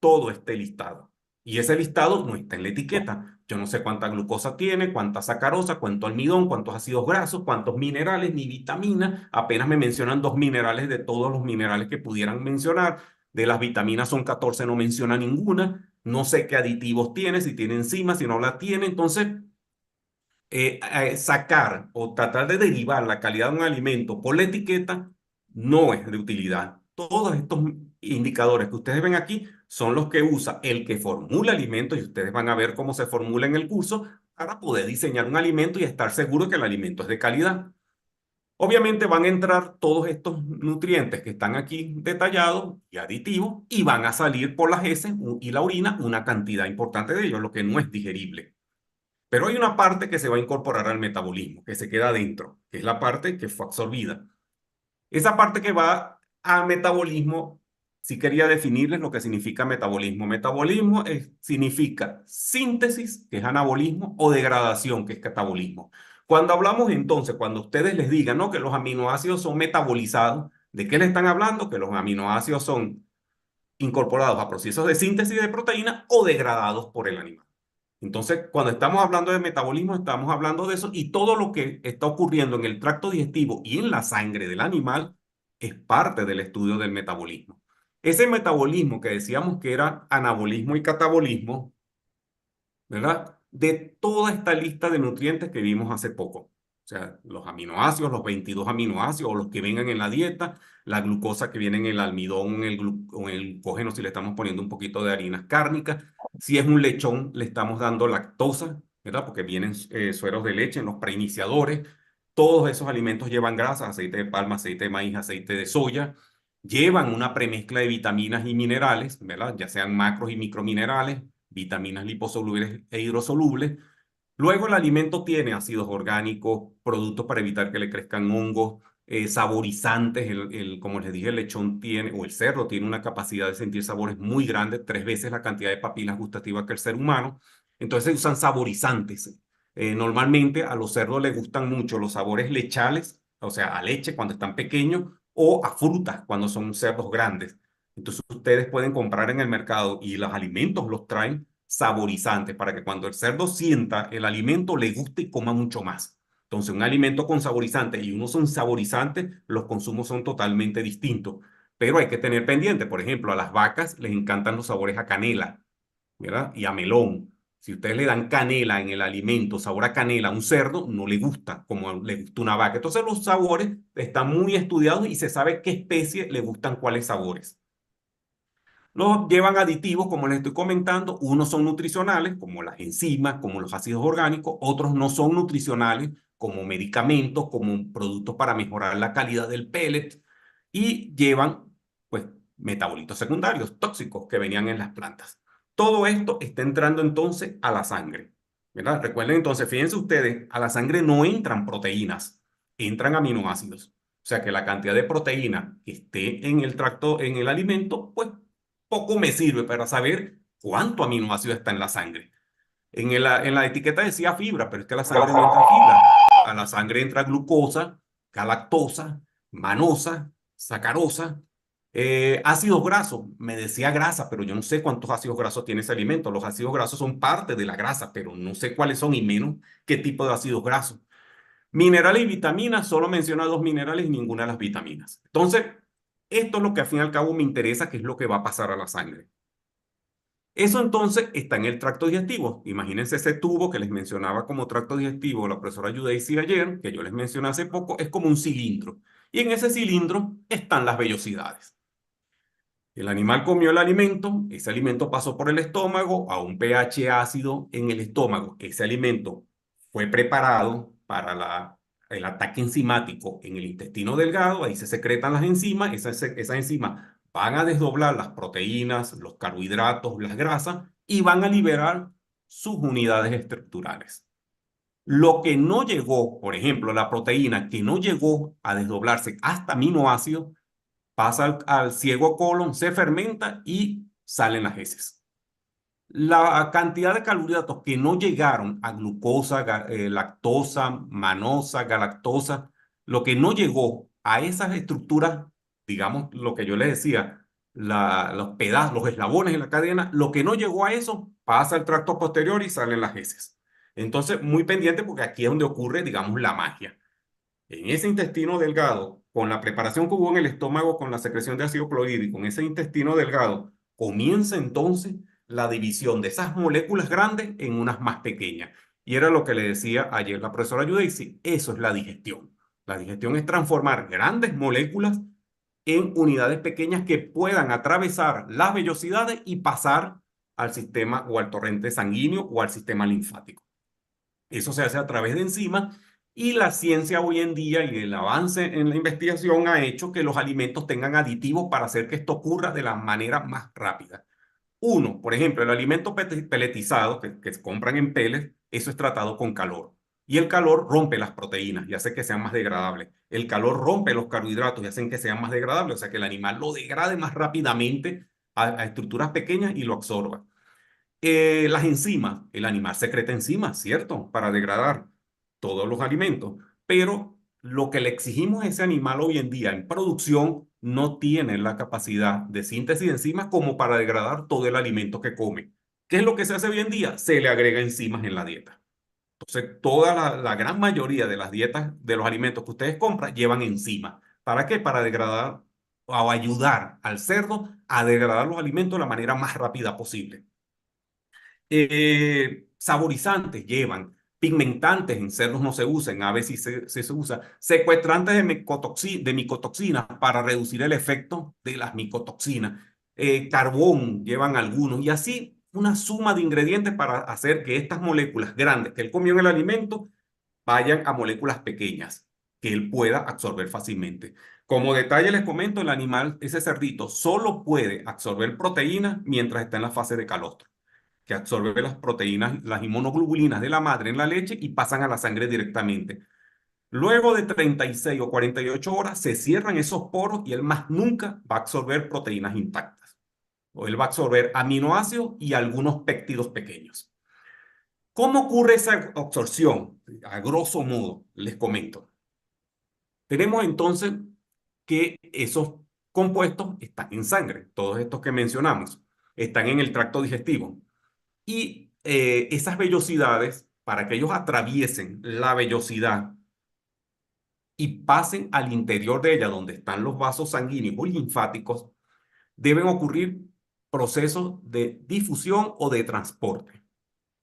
Speaker 2: Todo esté listado. Y ese listado no está en la etiqueta. Yo no sé cuánta glucosa tiene, cuánta sacarosa, cuánto almidón, cuántos ácidos grasos, cuántos minerales, ni vitaminas. Apenas me mencionan 2 minerales de todos los minerales que pudieran mencionar. De las vitaminas son 14, no menciona ninguna. No sé qué aditivos tiene, si tiene enzimas, si no la tiene. Entonces, sacar o tratar de derivar la calidad de un alimento por la etiqueta no es de utilidad. Todos estos indicadores que ustedes ven aquí son los que usa el que formula alimentos y ustedes van a ver cómo se formula en el curso para poder diseñar un alimento y estar seguro que el alimento es de calidad. Obviamente van a entrar todos estos nutrientes que están aquí detallados y aditivos y van a salir por las heces y la orina una cantidad importante de ellos, lo que no es digerible. Pero hay una parte que se va a incorporar al metabolismo, que se queda adentro, que es la parte que fue absorbida. Esa parte que va al metabolismo, sí quería definirles lo que significa metabolismo. Metabolismo significa síntesis, que es anabolismo, o degradación, que es catabolismo. Cuando hablamos entonces, cuando ustedes les digan, ¿no?, que los aminoácidos son metabolizados, ¿de qué le están hablando? Que los aminoácidos son incorporados a procesos de síntesis de proteína o degradados por el animal. Entonces, cuando estamos hablando de metabolismo, estamos hablando de eso y todo lo que está ocurriendo en el tracto digestivo y en la sangre del animal es parte del estudio del metabolismo. Ese metabolismo que decíamos que era anabolismo y catabolismo, ¿verdad? De toda esta lista de nutrientes que vimos hace poco. O sea, los aminoácidos, los 22 aminoácidos o los que vengan en la dieta, la glucosa que viene en el almidón, o en el glucógeno si le estamos poniendo un poquito de harinas cárnicas. Si es un lechón, le estamos dando lactosa, ¿verdad? Porque vienen sueros de leche en los preiniciadores. Todos esos alimentos llevan grasa, aceite de palma, aceite de maíz, aceite de soya. Llevan una premezcla de vitaminas y minerales, ¿verdad? Ya sean macros y microminerales, vitaminas liposolubles e hidrosolubles. Luego el alimento tiene ácidos orgánicos, productos para evitar que le crezcan hongos, saborizantes. Como les dije, el lechón tiene, o el cerdo tiene una capacidad de sentir sabores muy grande, 3 veces la cantidad de papilas gustativas que el ser humano. Entonces usan saborizantes. Normalmente a los cerdos les gustan mucho los sabores lechales, o sea, a leche cuando están pequeños, o a frutas cuando son cerdos grandes. Entonces ustedes pueden comprar en el mercado y los alimentos los traen saborizantes para que cuando el cerdo sienta el alimento le guste y coma mucho más. Entonces un alimento con saborizantes y uno son saborizantes, los consumos son totalmente distintos. Pero hay que tener pendiente, por ejemplo, a las vacas les encantan los sabores a canela, ¿verdad? Y a melón. Si ustedes le dan canela en el alimento, sabor a canela a un cerdo, no le gusta como le gusta una vaca. Entonces los sabores están muy estudiados y se sabe qué especie le gustan cuáles sabores. Los llevan aditivos, como les estoy comentando. Unos son nutricionales, como las enzimas, como los ácidos orgánicos. Otros no son nutricionales, como medicamentos, como productos para mejorar la calidad del pellet. Y llevan, pues, metabolitos secundarios, tóxicos, que venían en las plantas. Todo esto está entrando entonces a la sangre, ¿verdad? Recuerden entonces, fíjense ustedes, a la sangre no entran proteínas, entran aminoácidos. O sea que la cantidad de proteína que esté en el tracto, en el alimento, pues poco me sirve para saber cuánto aminoácido está en la sangre. En la etiqueta decía fibra, pero es que a la sangre no entra fibra. A la sangre entra glucosa, galactosa, manosa, sacarosa, ácidos grasos. Me decía grasa, pero yo no sé cuántos ácidos grasos tiene ese alimento. Los ácidos grasos son parte de la grasa, pero no sé cuáles son y menos qué tipo de ácidos grasos. Minerales y vitaminas, solo menciona 2 minerales y ninguna de las vitaminas. Entonces, esto es lo que al fin y al cabo me interesa, que es lo que va a pasar a la sangre. Eso entonces está en el tracto digestivo. Imagínense ese tubo que les mencionaba como tracto digestivo la profesora Yudeisi ayer, que yo les mencioné hace poco, es como un cilindro. Y en ese cilindro están las vellosidades. El animal comió el alimento, ese alimento pasó por el estómago a un pH ácido en el estómago. Ese alimento fue preparado para el ataque enzimático en el intestino delgado, ahí se secretan las enzimas, esas enzimas van a desdoblar las proteínas, los carbohidratos, las grasas y van a liberar sus unidades estructurales. Lo que no llegó, por ejemplo, la proteína que no llegó a desdoblarse hasta aminoácidos, pasa al ciego colon, se fermenta y salen las heces. La cantidad de carbohidratos que no llegaron a glucosa, lactosa, manosa, galactosa, lo que no llegó a esas estructuras, digamos lo que yo les decía, los pedazos, los eslabones en la cadena, lo que no llegó a eso pasa al tracto posterior y salen las heces. Entonces, muy pendiente porque aquí es donde ocurre, digamos, la magia. En ese intestino delgado, con la preparación que hubo en el estómago, con la secreción de ácido clorhídrico, en ese intestino delgado, comienza entonces la división de esas moléculas grandes en unas más pequeñas. Y era lo que le decía ayer la profesora Judici, eso es la digestión. La digestión es transformar grandes moléculas en unidades pequeñas que puedan atravesar las vellosidades y pasar al sistema o al torrente sanguíneo o al sistema linfático. Eso se hace a través de enzimas y la ciencia hoy en día y el avance en la investigación ha hecho que los alimentos tengan aditivos para hacer que esto ocurra de la manera más rápida. Uno, por ejemplo, el alimento peletizado que se compran en pellets, eso es tratado con calor. Y el calor rompe las proteínas y hace que sean más degradables. El calor rompe los carbohidratos y hacen que sean más degradables, o sea que el animal lo degrade más rápidamente a estructuras pequeñas y lo absorba. Las enzimas, el animal secreta enzimas, ¿cierto? Para degradar todos los alimentos, pero lo que le exigimos a ese animal hoy en día en producción no tiene la capacidad de síntesis de enzimas como para degradar todo el alimento que come. ¿Qué es lo que se hace hoy en día? Se le agrega enzimas en la dieta. Entonces, toda la gran mayoría de las dietas de los alimentos que ustedes compran llevan enzimas. ¿Para qué? Para degradar o ayudar al cerdo a degradar los alimentos de la manera más rápida posible. Saborizantes llevan, pigmentantes en cerdos no se usan, en aves sí se usa, secuestrantes de micotoxinas para reducir el efecto de las micotoxinas, carbón llevan algunos y así una suma de ingredientes para hacer que estas moléculas grandes que él comió en el alimento vayan a moléculas pequeñas que él pueda absorber fácilmente. Como detalle les comento, el animal, ese cerdito, solo puede absorber proteínas mientras está en la fase de calostro, que absorbe las proteínas, las inmunoglobulinas de la madre en la leche y pasan a la sangre directamente. Luego de 36 o 48 horas se cierran esos poros y él más nunca va a absorber proteínas intactas. O él va a absorber aminoácidos y algunos péptidos pequeños. ¿Cómo ocurre esa absorción? A grosso modo, les comento. Tenemos entonces que esos compuestos están en sangre, todos estos que mencionamos, están en el tracto digestivo. Y esas vellosidades, para que ellos atraviesen la vellosidad y pasen al interior de ella, donde están los vasos sanguíneos o linfáticos, deben ocurrir procesos de difusión o de transporte.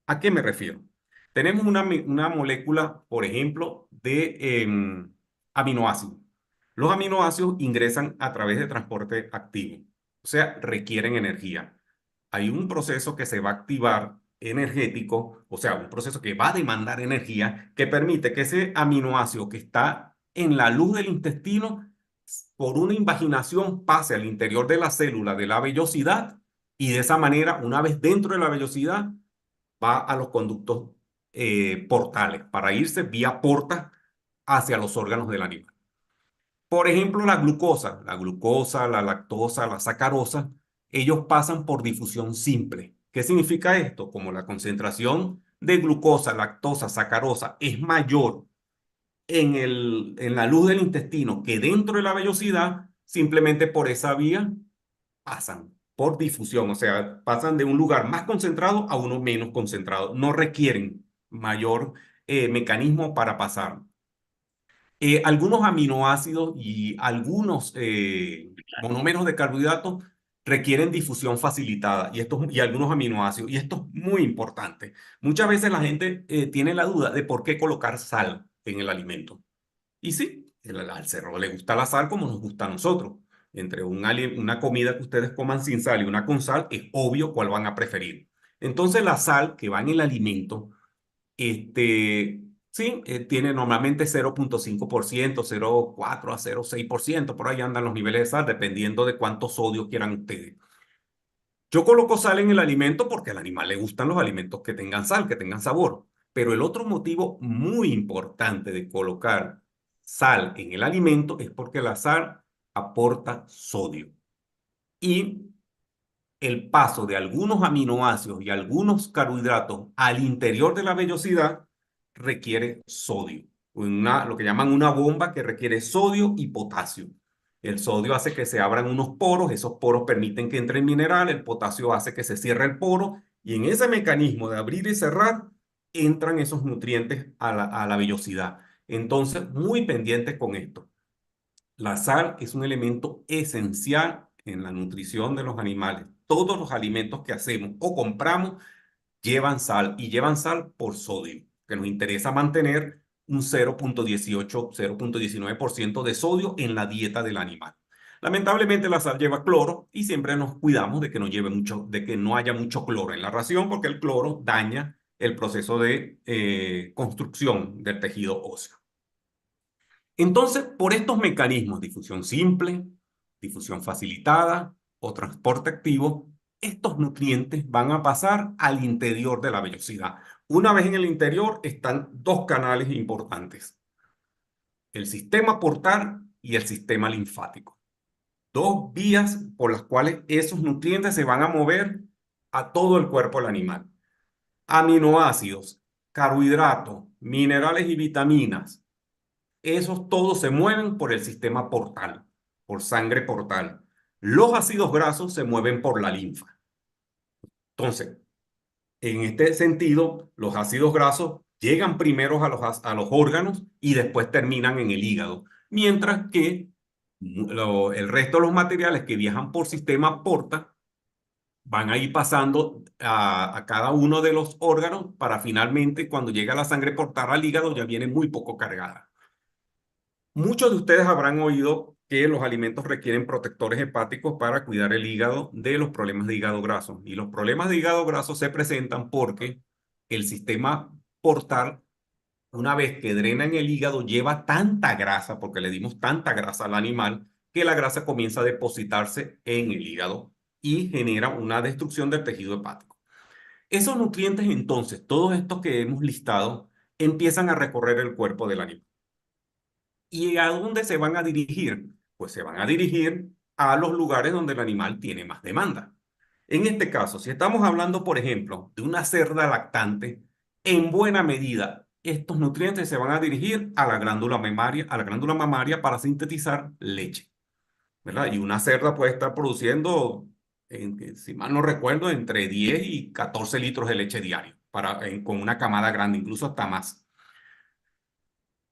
Speaker 2: ¿A qué me refiero? Tenemos una molécula, por ejemplo, de aminoácidos. Los aminoácidos ingresan a través de transporte activo, o sea, requieren energía. Hay un proceso que se va a activar energético, o sea, un proceso que va a demandar energía, que permite que ese aminoácido que está en la luz del intestino, por una invaginación, pase al interior de la célula de la vellosidad y de esa manera, una vez dentro de la vellosidad, va a los conductos portales para irse vía porta hacia los órganos del animal. Por ejemplo, la glucosa, la lactosa, la sacarosa, ellos pasan por difusión simple. ¿Qué significa esto? Como la concentración de glucosa, lactosa, sacarosa es mayor en la luz del intestino que dentro de la vellosidad, simplemente por esa vía pasan por difusión, o sea, pasan de un lugar más concentrado a uno menos concentrado. No requieren mayor mecanismo para pasar. Algunos aminoácidos y algunos monómeros de carbohidratos requieren difusión facilitada y algunos aminoácidos. Y esto es muy importante. Muchas veces la gente tiene la duda de por qué colocar sal en el alimento. Y sí, al cerdo le gusta la sal como nos gusta a nosotros. Entre una comida que ustedes coman sin sal y una con sal, es obvio cuál van a preferir. Entonces la sal que va en el alimento sí, tiene normalmente 0,5%, 0,4 a 0,6%, por ahí andan los niveles de sal, dependiendo de cuánto sodio quieran ustedes. Yo coloco sal en el alimento porque al animal le gustan los alimentos que tengan sal, que tengan sabor. Pero el otro motivo muy importante de colocar sal en el alimento es porque la sal aporta sodio. Y el paso de algunos aminoácidos y algunos carbohidratos al interior de la vellosidad requiere sodio. Lo que llaman una bomba que requiere sodio y potasio. El sodio hace que se abran unos poros, esos poros permiten que entre el mineral, el potasio hace que se cierre el poro y en ese mecanismo de abrir y cerrar entran esos nutrientes a la vellosidad. Entonces, muy pendientes con esto. La sal es un elemento esencial en la nutrición de los animales. Todos los alimentos que hacemos o compramos llevan sal y llevan sal por sodio, que nos interesa mantener un 0,18, 0,19% de sodio en la dieta del animal. Lamentablemente la sal lleva cloro y siempre nos cuidamos de que no lleve mucho, de que no haya mucho cloro en la ración porque el cloro daña el proceso de construcción del tejido óseo. Entonces, por estos mecanismos, difusión simple, difusión facilitada o transporte activo, estos nutrientes van a pasar al interior de la vellosidad. Una vez en el interior están dos canales importantes: el sistema portal y el sistema linfático. Dos vías por las cuales esos nutrientes se van a mover a todo el cuerpo del animal. Aminoácidos, carbohidratos, minerales y vitaminas, esos todos se mueven por el sistema portal, por sangre portal. Los ácidos grasos se mueven por la linfa. Entonces, en este sentido, los ácidos grasos llegan primero a los órganos y después terminan en el hígado, mientras que el resto de los materiales que viajan por sistema porta van a ir pasando a cada uno de los órganos para finalmente, cuando llega la sangre portal al hígado, ya viene muy poco cargada. Muchos de ustedes habrán oído que los alimentos requieren protectores hepáticos para cuidar el hígado de los problemas de hígado graso. Y los problemas de hígado graso se presentan porque el sistema portal, una vez que drena en el hígado, lleva tanta grasa, porque le dimos tanta grasa al animal, que la grasa comienza a depositarse en el hígado y genera una destrucción del tejido hepático. Esos nutrientes, entonces, todos estos que hemos listado, empiezan a recorrer el cuerpo del animal. ¿Y a dónde se van a dirigir? Pues se van a dirigir a los lugares donde el animal tiene más demanda. En este caso, si estamos hablando, por ejemplo, de una cerda lactante, en buena medida estos nutrientes se van a dirigir a la glándula mamaria para sintetizar leche, ¿verdad? Y una cerda puede estar produciendo, si mal no recuerdo, entre 10 y 14 litros de leche diario con una camada grande, incluso hasta más.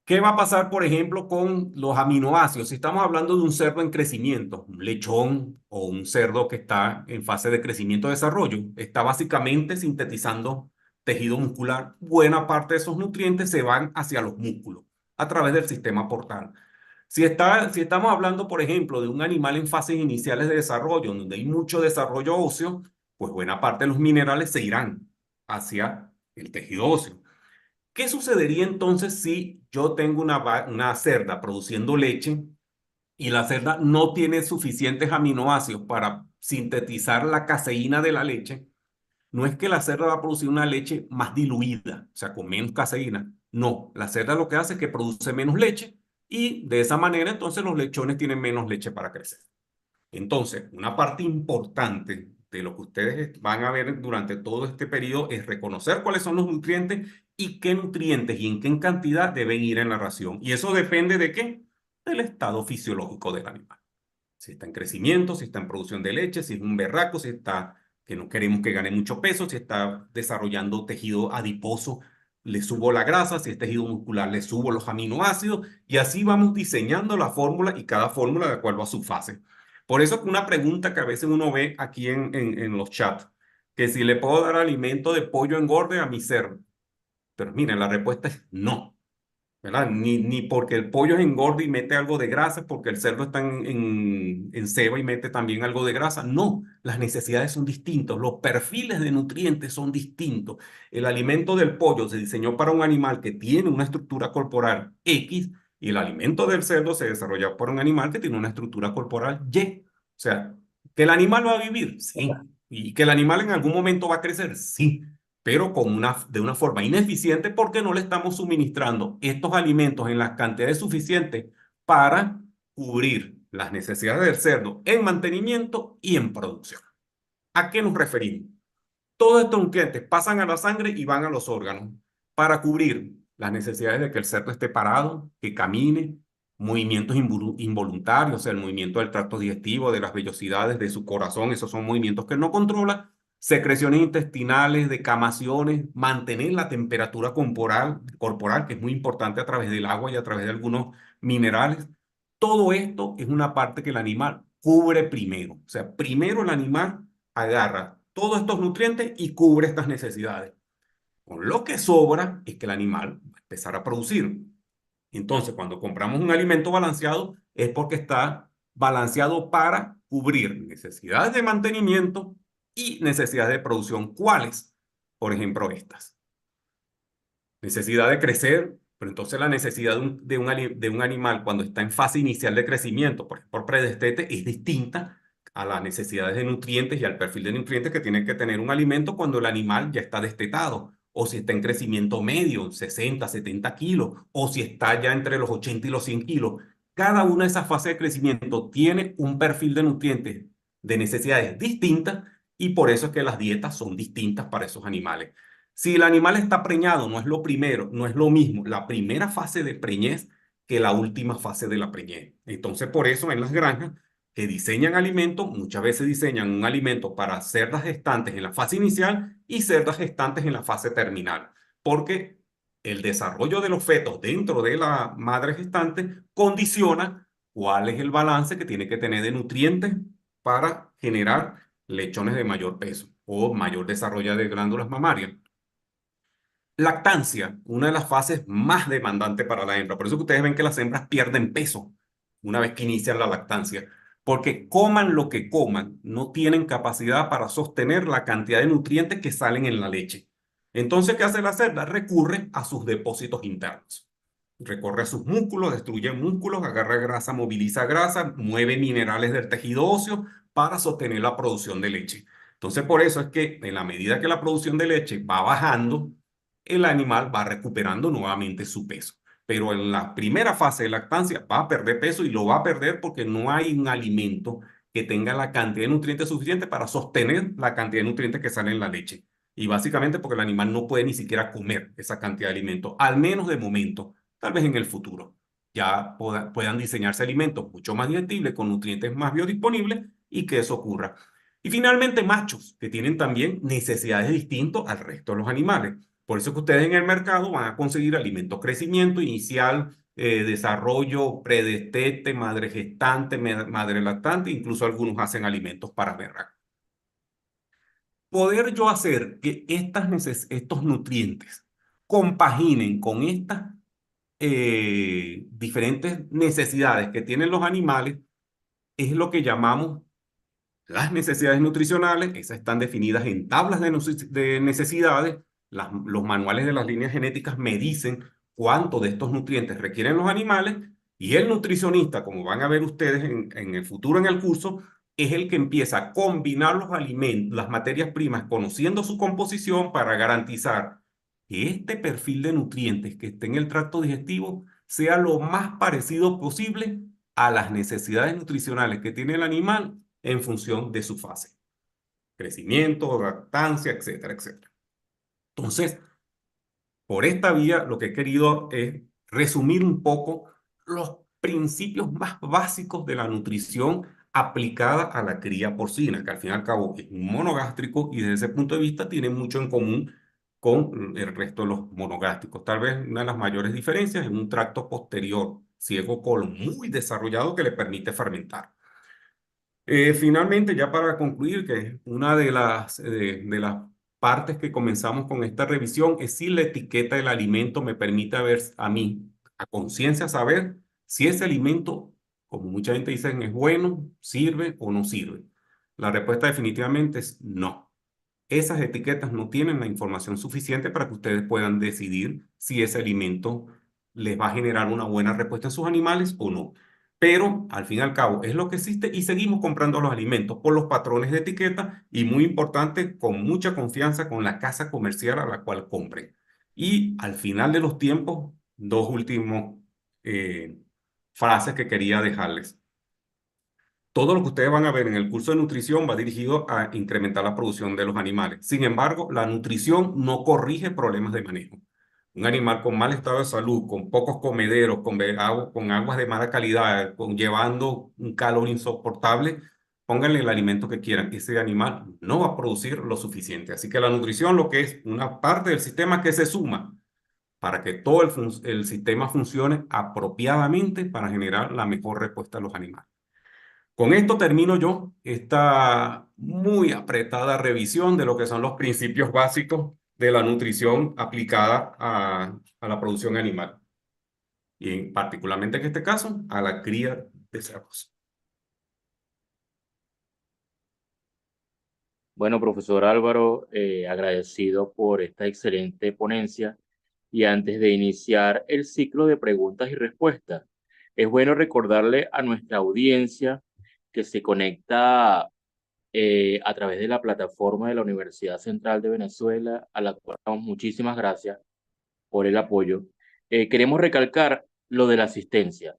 Speaker 2: ¿Qué va a pasar, por ejemplo, con los aminoácidos? Si estamos hablando de un cerdo en crecimiento, un lechón o un cerdo que está en fase de crecimiento-desarrollo, está básicamente sintetizando tejido muscular. Buena parte de esos nutrientes se van hacia los músculos a través del sistema portal. Si estamos hablando, por ejemplo, de un animal en fases iniciales de desarrollo, donde hay mucho desarrollo óseo, pues buena parte de los minerales se irán hacia el tejido óseo. ¿Qué sucedería entonces si yo tengo una cerda produciendo leche y la cerda no tiene suficientes aminoácidos para sintetizar la caseína de la leche? No es que la cerda va a producir una leche más diluida, o sea, con menos caseína. No, la cerda lo que hace es que produce menos leche y de esa manera entonces los lechones tienen menos leche para crecer. Entonces, una parte importante de lo que ustedes van a ver durante todo este periodo es reconocer cuáles son los nutrientes y qué nutrientes y en qué cantidad deben ir en la ración. Y eso depende de qué? Del estado fisiológico del animal. Si está en crecimiento, si está en producción de leche, si es un berraco, si está que no queremos que gane mucho peso, si está desarrollando tejido adiposo, le subo la grasa, si es tejido muscular, le subo los aminoácidos y así vamos diseñando la fórmula y cada fórmula de acuerdo a su fase. Por eso que una pregunta que a veces uno ve aquí en los chats, que si le puedo dar alimento de pollo engorde a mi cerdo. Pero miren, la respuesta es no, ¿verdad? Ni porque el pollo engorde y mete algo de grasa, porque el cerdo está en ceba y mete también algo de grasa. No, las necesidades son distintas, los perfiles de nutrientes son distintos. El alimento del pollo se diseñó para un animal que tiene una estructura corporal X y el alimento del cerdo se desarrolló para un animal que tiene una estructura corporal Y. O sea, ¿que el animal va a vivir? Sí. ¿Y que el animal en algún momento va a crecer? Sí, pero de una forma ineficiente porque no le estamos suministrando estos alimentos en las cantidades suficientes para cubrir las necesidades del cerdo en mantenimiento y en producción. ¿A qué nos referimos? Todos estos nutrientes pasan a la sangre y van a los órganos para cubrir las necesidades de que el cerdo esté parado, que camine, movimientos involuntarios, o sea, el movimiento del tracto digestivo, de las vellosidades, de su corazón, esos son movimientos que él no controla, secreciones intestinales, decamaciones, mantener la temperatura corporal, que es muy importante a través del agua y a través de algunos minerales. Todo esto es una parte que el animal cubre primero. O sea, primero el animal agarra todos estos nutrientes y cubre estas necesidades. Con lo que sobra es que el animal va a empezar a producir. Entonces, cuando compramos un alimento balanceado, es porque está balanceado para cubrir necesidades de mantenimiento y necesidades de producción. ¿Cuáles? Por ejemplo, estas. Necesidad de crecer, pero entonces la necesidad de un animal cuando está en fase inicial de crecimiento, por ejemplo, predestete, es distinta a las necesidades de nutrientes y al perfil de nutrientes que tiene que tener un alimento cuando el animal ya está destetado, o si está en crecimiento medio, 60, 70 kilos, o si está ya entre los 80 y los 100 kilos. Cada una de esas fases de crecimiento tiene un perfil de nutrientes de necesidades distintas y por eso es que las dietas son distintas para esos animales. Si el animal está preñado, no es lo primero, no es lo mismo la primera fase de preñez que la última fase de la preñez. Entonces, por eso en las granjas que diseñan alimentos, muchas veces diseñan un alimento para cerdas gestantes en la fase inicial y cerdas gestantes en la fase terminal, porque el desarrollo de los fetos dentro de la madre gestante condiciona cuál es el balance que tiene que tener de nutrientes para generar lechones de mayor peso o mayor desarrollo de glándulas mamarias. Lactancia, una de las fases más demandantes para la hembra. Por eso que ustedes ven que las hembras pierden peso una vez que inician la lactancia, porque coman lo que coman, no tienen capacidad para sostener la cantidad de nutrientes que salen en la leche. Entonces, ¿qué hace la cerda? Recurre a sus depósitos internos. Recorre a sus músculos, destruye músculos, agarra grasa, moviliza grasa, mueve minerales del tejido óseo para sostener la producción de leche. Entonces, por eso es que en la medida que la producción de leche va bajando, el animal va recuperando nuevamente su peso. Pero en la primera fase de lactancia va a perder peso y lo va a perder porque no hay un alimento que tenga la cantidad de nutrientes suficiente para sostener la cantidad de nutrientes que sale en la leche. Y básicamente porque el animal no puede ni siquiera comer esa cantidad de alimento, al menos de momento, tal vez en el futuro. Ya puedan diseñarse alimentos mucho más digestibles, con nutrientes más biodisponibles y que eso ocurra. Y finalmente, machos, que tienen también necesidades distintas al resto de los animales. Por eso que ustedes en el mercado van a conseguir alimentos crecimiento inicial, desarrollo, predestete, madre gestante, madre lactante, incluso algunos hacen alimentos para berraco. Poder yo hacer que estos nutrientes compaginen con estas diferentes necesidades que tienen los animales es lo que llamamos las necesidades nutricionales. Esas están definidas en tablas de necesidades. Los manuales de las líneas genéticas me dicen cuánto de estos nutrientes requieren los animales y el nutricionista, como van a ver ustedes en el futuro en el curso, es el que empieza a combinar los alimentos, las materias primas, conociendo su composición para garantizar que este perfil de nutrientes que esté en el tracto digestivo sea lo más parecido posible a las necesidades nutricionales que tiene el animal en función de su fase, crecimiento, lactancia, etcétera, etcétera. Entonces, por esta vía, lo que he querido es resumir un poco los principios más básicos de la nutrición aplicada a la cría porcina, que al fin y al cabo es un monogástrico y desde ese punto de vista tiene mucho en común con el resto de los monogástricos. Tal vez una de las mayores diferencias es un tracto posterior, ciego colon, muy desarrollado que le permite fermentar. Finalmente, ya para concluir, que una de las partes que comenzamos con esta revisión es si la etiqueta del alimento me permite ver a mí, a conciencia, saber si ese alimento, como mucha gente dice, es bueno, sirve o no sirve. La respuesta definitivamente es no. Esas etiquetas no tienen la información suficiente para que ustedes puedan decidir si ese alimento les va a generar una buena respuesta en sus animales o no. Pero al fin y al cabo es lo que existe y seguimos comprando los alimentos por los patrones de etiqueta y muy importante, con mucha confianza con la casa comercial a la cual compren. Y al final de los tiempos, dos últimos eh, frases que quería dejarles. Todo lo que ustedes van a ver en el curso de nutrición va dirigido a incrementar la producción de los animales. Sin embargo, la nutrición no corrige problemas de manejo. Un animal con mal estado de salud, con pocos comederos, con aguas de mala calidad, llevando un calor insoportable, pónganle el alimento que quieran. Ese animal no va a producir lo suficiente. Así que la nutrición lo que es una parte del sistema que se suma para que todo el sistema funcione apropiadamente para generar la mejor respuesta a los animales. Con esto termino yo esta muy apretada revisión de lo que son los principios básicos de la nutrición aplicada a la producción animal y particularmente en este caso a la cría de cerdos.
Speaker 1: Bueno, profesor Álvaro, agradecido por esta excelente ponencia Y antes de iniciar el ciclo de preguntas y respuestas, es bueno recordarle a nuestra audiencia que se conecta a través de la plataforma de la Universidad Central de Venezuela, a la cual damos muchísimas gracias por el apoyo. Queremos recalcar lo de la asistencia.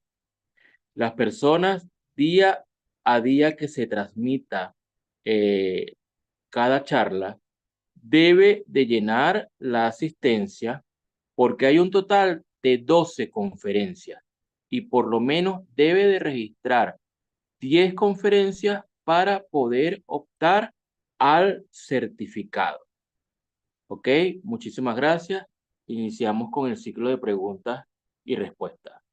Speaker 1: Las personas día a día que se transmita eh, cada charla debe de llenar la asistencia porque hay un total de 12 conferencias y por lo menos debe de registrar 10 conferencias para poder optar al certificado. ¿Ok? Muchísimas gracias. Iniciamos con el ciclo de preguntas y respuestas.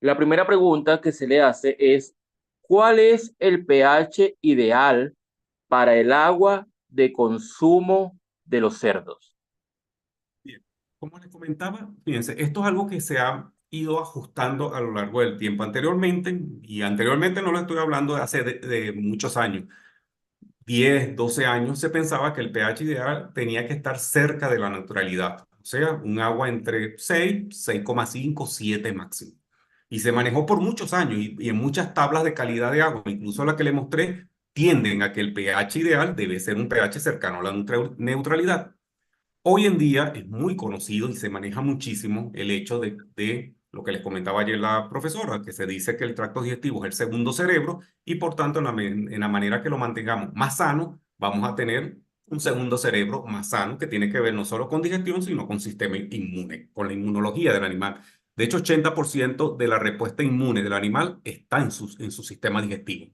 Speaker 1: La primera pregunta que se le hace es, ¿cuál es el pH ideal para el agua de consumo de los cerdos?
Speaker 2: Bien, como les comentaba, fíjense, esto es algo que se ha ido ajustando a lo largo del tiempo. Anteriormente, y anteriormente no lo estoy hablando de hace de muchos años, 10, 12 años, se pensaba que el pH ideal tenía que estar cerca de la neutralidad, o sea, un agua entre 6, 6,5, 7 máximo. Y se manejó por muchos años y en muchas tablas de calidad de agua, incluso la que le mostré, tienden a que el pH ideal debe ser un pH cercano a la neutralidad. Hoy en día es muy conocido y se maneja muchísimo el hecho de lo que les comentaba ayer la profesora, que se dice que el tracto digestivo es el segundo cerebro y por tanto en la manera que lo mantengamos más sano, vamos a tener un segundo cerebro más sano que tiene que ver no solo con digestión, sino con sistema inmune, con la inmunología del animal. De hecho, 80% de la respuesta inmune del animal está en su sistema digestivo.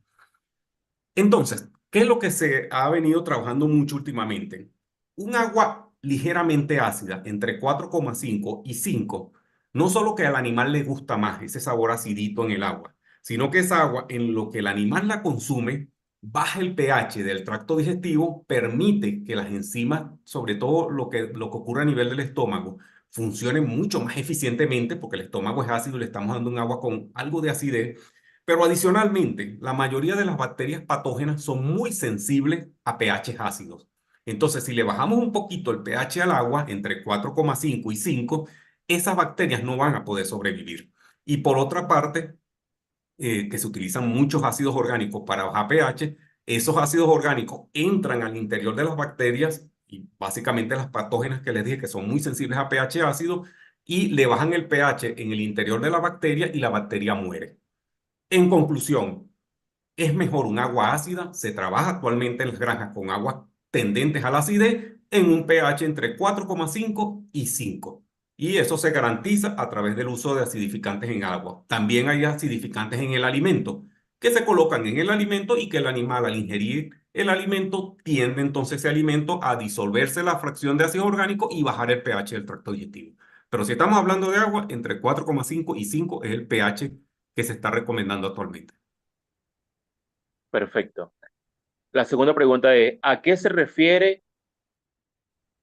Speaker 2: Entonces, ¿qué es lo que se ha venido trabajando mucho últimamente? Un agua ligeramente ácida, entre 4,5 y 5, no solo que al animal le gusta más ese sabor acidito en el agua, sino que esa agua, en lo que el animal la consume, baja el pH del tracto digestivo, permite que las enzimas, sobre todo lo que ocurre a nivel del estómago, funcionen mucho más eficientemente, porque el estómago es ácido y le estamos dando un agua con algo de acidez, pero adicionalmente, la mayoría de las bacterias patógenas son muy sensibles a pH ácidos. Entonces, si le bajamos un poquito el pH al agua, entre 4,5 y 5, esas bacterias no van a poder sobrevivir. Y por otra parte, que se utilizan muchos ácidos orgánicos para bajar pH, esos ácidos orgánicos entran al interior de las bacterias y básicamente las patógenas que les dije que son muy sensibles a pH ácido y le bajan el pH en el interior de la bacteria y la bacteria muere. En conclusión, es mejor un agua ácida. Se trabaja actualmente en las granjas con aguas tendentes a la acidez en un pH entre 4,5 y 5. Y eso se garantiza a través del uso de acidificantes en agua. También hay acidificantes en el alimento que se colocan en el alimento y que el animal al ingerir el alimento tiende entonces ese alimento a disolverse la fracción de ácido orgánico y bajar el pH del tracto digestivo. Pero si estamos hablando de agua, entre 4,5 y 5 es el pH que se está recomendando actualmente.
Speaker 1: Perfecto. La segunda pregunta es, ¿a qué se refiere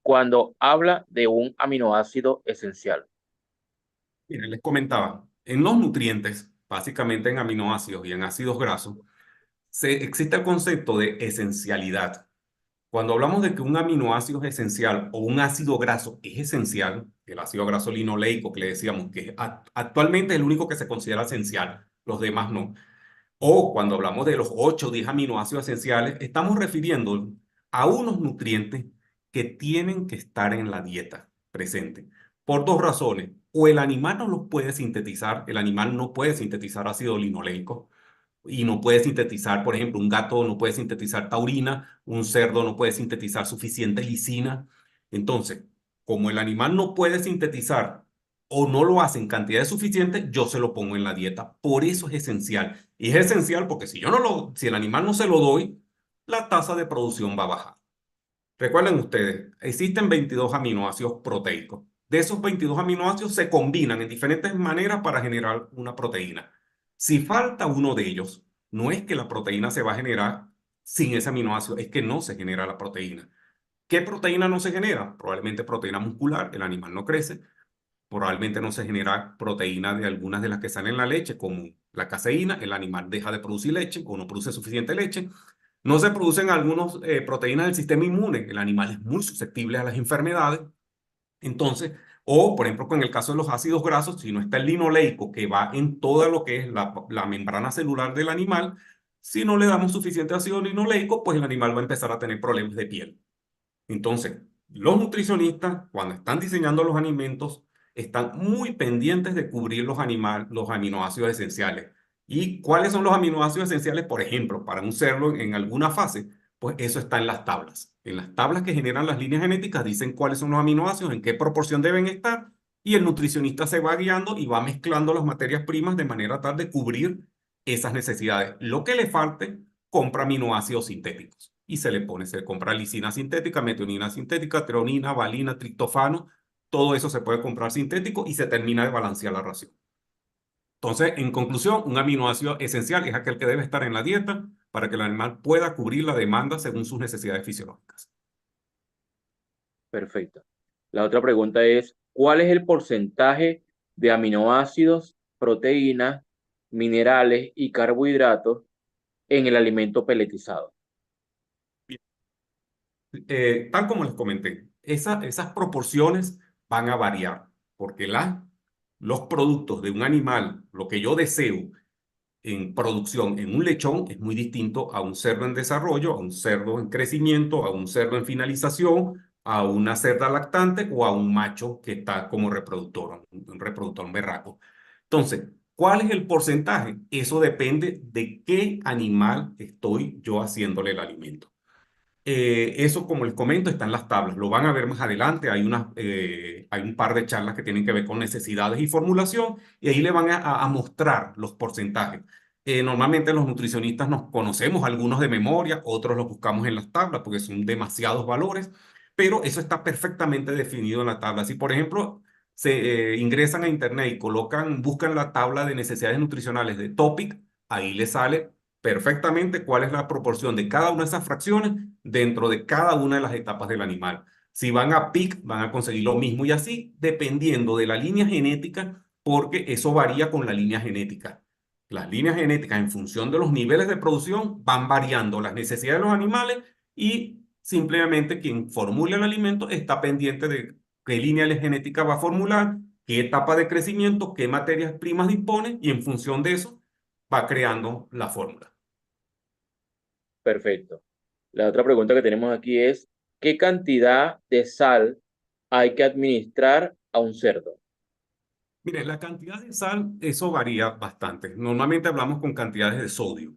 Speaker 1: cuando habla de un aminoácido esencial?
Speaker 2: Miren, les comentaba, en los nutrientes, básicamente en aminoácidos y en ácidos grasos, existe el concepto de esencialidad. Cuando hablamos de que un aminoácido es esencial o un ácido graso es esencial, el ácido graso linoleico que le decíamos que actualmente es el único que se considera esencial, los demás no. O cuando hablamos de los 8 o 10 aminoácidos esenciales, estamos refiriendo a unos nutrientes que tienen que estar en la dieta presente. Por dos razones. O el animal no los puede sintetizar, el animal no puede sintetizar ácido linoleico y no puede sintetizar, por ejemplo, un gato no puede sintetizar taurina, un cerdo no puede sintetizar suficiente lisina. Entonces, como el animal no puede sintetizar o no lo hace en cantidades suficientes, yo se lo pongo en la dieta. Por eso es esencial. Y es esencial porque si yo no lo, si el animal no se lo doy, la tasa de producción va a bajar. Recuerden ustedes, existen 22 aminoácidos proteicos. De esos 22 aminoácidos se combinan en diferentes maneras para generar una proteína. Si falta uno de ellos, no es que la proteína se va a generar sin ese aminoácido, es que no se genera la proteína. ¿Qué proteína no se genera? Probablemente proteína muscular, el animal no crece. Probablemente no se genera proteína de algunas de las que salen en la leche, como la caseína, el animal deja de producir leche o no produce suficiente leche. No se producen algunas proteínas del sistema inmune. El animal es muy susceptible a las enfermedades. Entonces, o por ejemplo, con el caso de los ácidos grasos, si no está el linoleico que va en toda lo que es la membrana celular del animal, si no le damos suficiente ácido linoleico, pues el animal va a empezar a tener problemas de piel. Entonces, los nutricionistas, cuando están diseñando los alimentos, están muy pendientes de cubrir los aminoácidos esenciales. ¿Y cuáles son los aminoácidos esenciales, por ejemplo, para un cerdo en alguna fase? Pues eso está en las tablas. En las tablas que generan las líneas genéticas dicen cuáles son los aminoácidos, en qué proporción deben estar, y el nutricionista se va guiando y va mezclando las materias primas de manera tal de cubrir esas necesidades. Lo que le falte, compra aminoácidos sintéticos y se compra lisina sintética, metionina sintética, treonina, valina, triptofano, todo eso se puede comprar sintético y se termina de balancear la ración. Entonces, en conclusión, un aminoácido esencial es aquel que debe estar en la dieta para que el animal pueda cubrir la demanda según sus necesidades fisiológicas.
Speaker 1: Perfecto. La otra pregunta es, ¿cuál es el porcentaje de aminoácidos, proteínas, minerales y carbohidratos en el alimento peletizado?
Speaker 2: Tal como les comenté, esas proporciones van a variar porque los productos de un animal, lo que yo deseo en producción en un lechón es muy distinto a un cerdo en desarrollo, a un cerdo en crecimiento, a un cerdo en finalización, a una cerda lactante o a un macho que está como reproductor, un reproductor, un berraco. Entonces, ¿cuál es el porcentaje? Eso depende de qué animal estoy yo haciéndole el alimento. Eso, como les comento, está en las tablas. Lo van a ver más adelante. Hay un par de charlas que tienen que ver con necesidades y formulación, y ahí le van a mostrar los porcentajes. Normalmente los nutricionistas nos conocemos algunos de memoria, otros los buscamos en las tablas porque son demasiados valores, pero eso está perfectamente definido en la tabla. Si, por ejemplo, se ingresan a internet y buscan la tabla de necesidades nutricionales de Topic, ahí les sale perfectamente cuál es la proporción de cada una de esas fracciones dentro de cada una de las etapas del animal. Si van a PIC, van a conseguir lo mismo y así, dependiendo de la línea genética, porque eso varía con la línea genética. Las líneas genéticas, en función de los niveles de producción, van variando las necesidades de los animales y simplemente quien formule el alimento está pendiente de qué línea genética va a formular, qué etapa de crecimiento, qué materias primas dispone y en función de eso va creando la fórmula.
Speaker 1: Perfecto. La otra pregunta que tenemos aquí es, ¿qué cantidad de sal hay que administrar a un cerdo?
Speaker 2: Mire, la cantidad de sal, eso varía bastante. Normalmente hablamos con cantidades de sodio.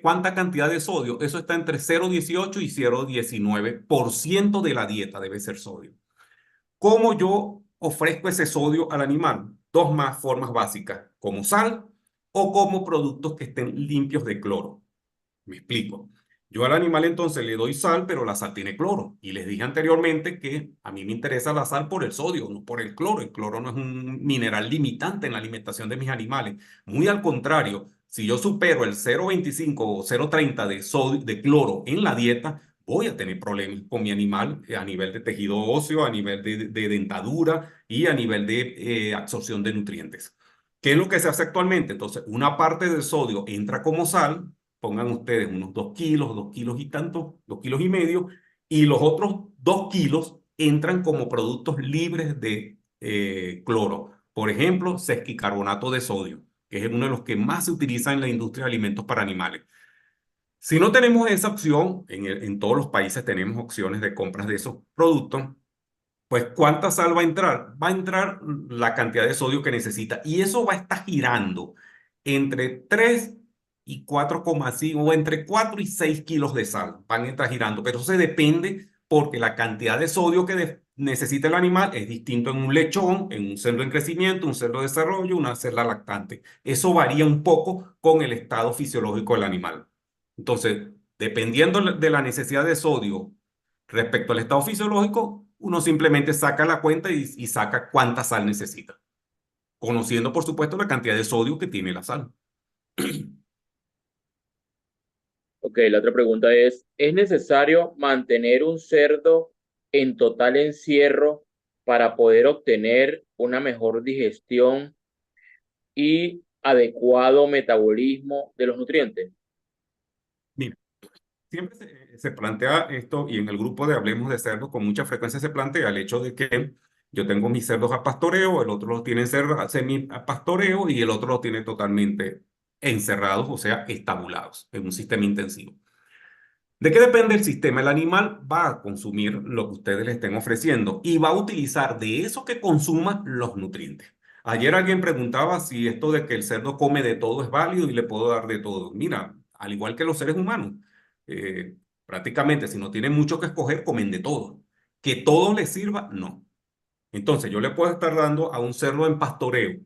Speaker 2: ¿Cuánta cantidad de sodio? Eso está entre 0,18 y 0,19% de la dieta debe ser sodio. ¿Cómo yo ofrezco ese sodio al animal? Dos más formas básicas, como sal o como productos que estén limpios de cloro. Me explico. Yo al animal entonces le doy sal, pero la sal tiene cloro. Y les dije anteriormente que a mí me interesa la sal por el sodio, no por el cloro. El cloro no es un mineral limitante en la alimentación de mis animales. Muy al contrario, si yo supero el 0,25 o 0,30 de sodio, de cloro en la dieta, voy a tener problemas con mi animal a nivel de tejido óseo, a nivel de dentadura y a nivel de absorción de nutrientes. ¿Qué es lo que se hace actualmente? Entonces, una parte del sodio entra como sal, pongan ustedes unos 2 kilos, 2 kilos y tanto, 2 kilos y medio, y los otros 2 kilos entran como productos libres de cloro. Por ejemplo, sesquicarbonato de sodio, que es uno de los que más se utiliza en la industria de alimentos para animales. Si no tenemos esa opción, en todos los países tenemos opciones de compras de esos productos, pues ¿cuánta sal va a entrar? Va a entrar la cantidad de sodio que necesita y eso va a estar girando entre 3 y 4,5 o entre 4 y 6 kilos de sal. Van a estar girando, pero eso se depende porque la cantidad de sodio que necesita el animal es distinto en un lechón, en un cerdo en crecimiento, un cerdo de desarrollo, una cerda lactante. Eso varía un poco con el estado fisiológico del animal. Entonces, dependiendo de la necesidad de sodio respecto al estado fisiológico, uno simplemente saca la cuenta y saca cuánta sal necesita, conociendo por supuesto la cantidad de sodio que tiene la sal.
Speaker 1: Ok, la otra pregunta ¿es necesario mantener un cerdo en total encierro para poder obtener una mejor digestión y adecuado metabolismo de los nutrientes?
Speaker 2: siempre se plantea esto, y en el grupo de Hablemos de Cerdos con mucha frecuencia se plantea el hecho de que yo tengo mis cerdos a pastoreo, el otro los tiene semi a pastoreo y el otro los tiene totalmente encerrados, o sea, estabulados en un sistema intensivo. ¿De qué depende el sistema? El animal va a consumir lo que ustedes le estén ofreciendo y va a utilizar de eso que consuma los nutrientes. Ayer alguien preguntaba si esto de que el cerdo come de todo es válido y le puedo dar de todo. Mira, al igual que los seres humanos, eh, prácticamente si no tienen mucho que escoger, comen de todo. Que todo les sirva, no. Entonces yo le puedo estar dando a un cerdo en pastoreo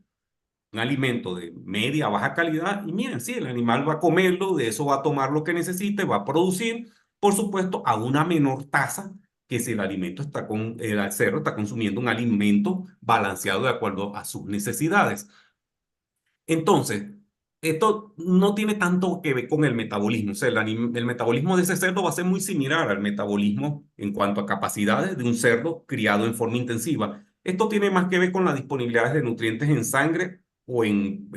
Speaker 2: un alimento de media, baja calidad, y miren, sí, el animal va a comerlo, de eso va a tomar lo que necesite, va a producir, por supuesto, a una menor tasa que si el alimento está el cerdo está consumiendo un alimento balanceado de acuerdo a sus necesidades. Entonces, esto no tiene tanto que ver con el metabolismo. O sea, el metabolismo de ese cerdo va a ser muy similar al metabolismo en cuanto a capacidades de un cerdo criado en forma intensiva. Esto tiene más que ver con las disponibilidades de nutrientes en sangre o en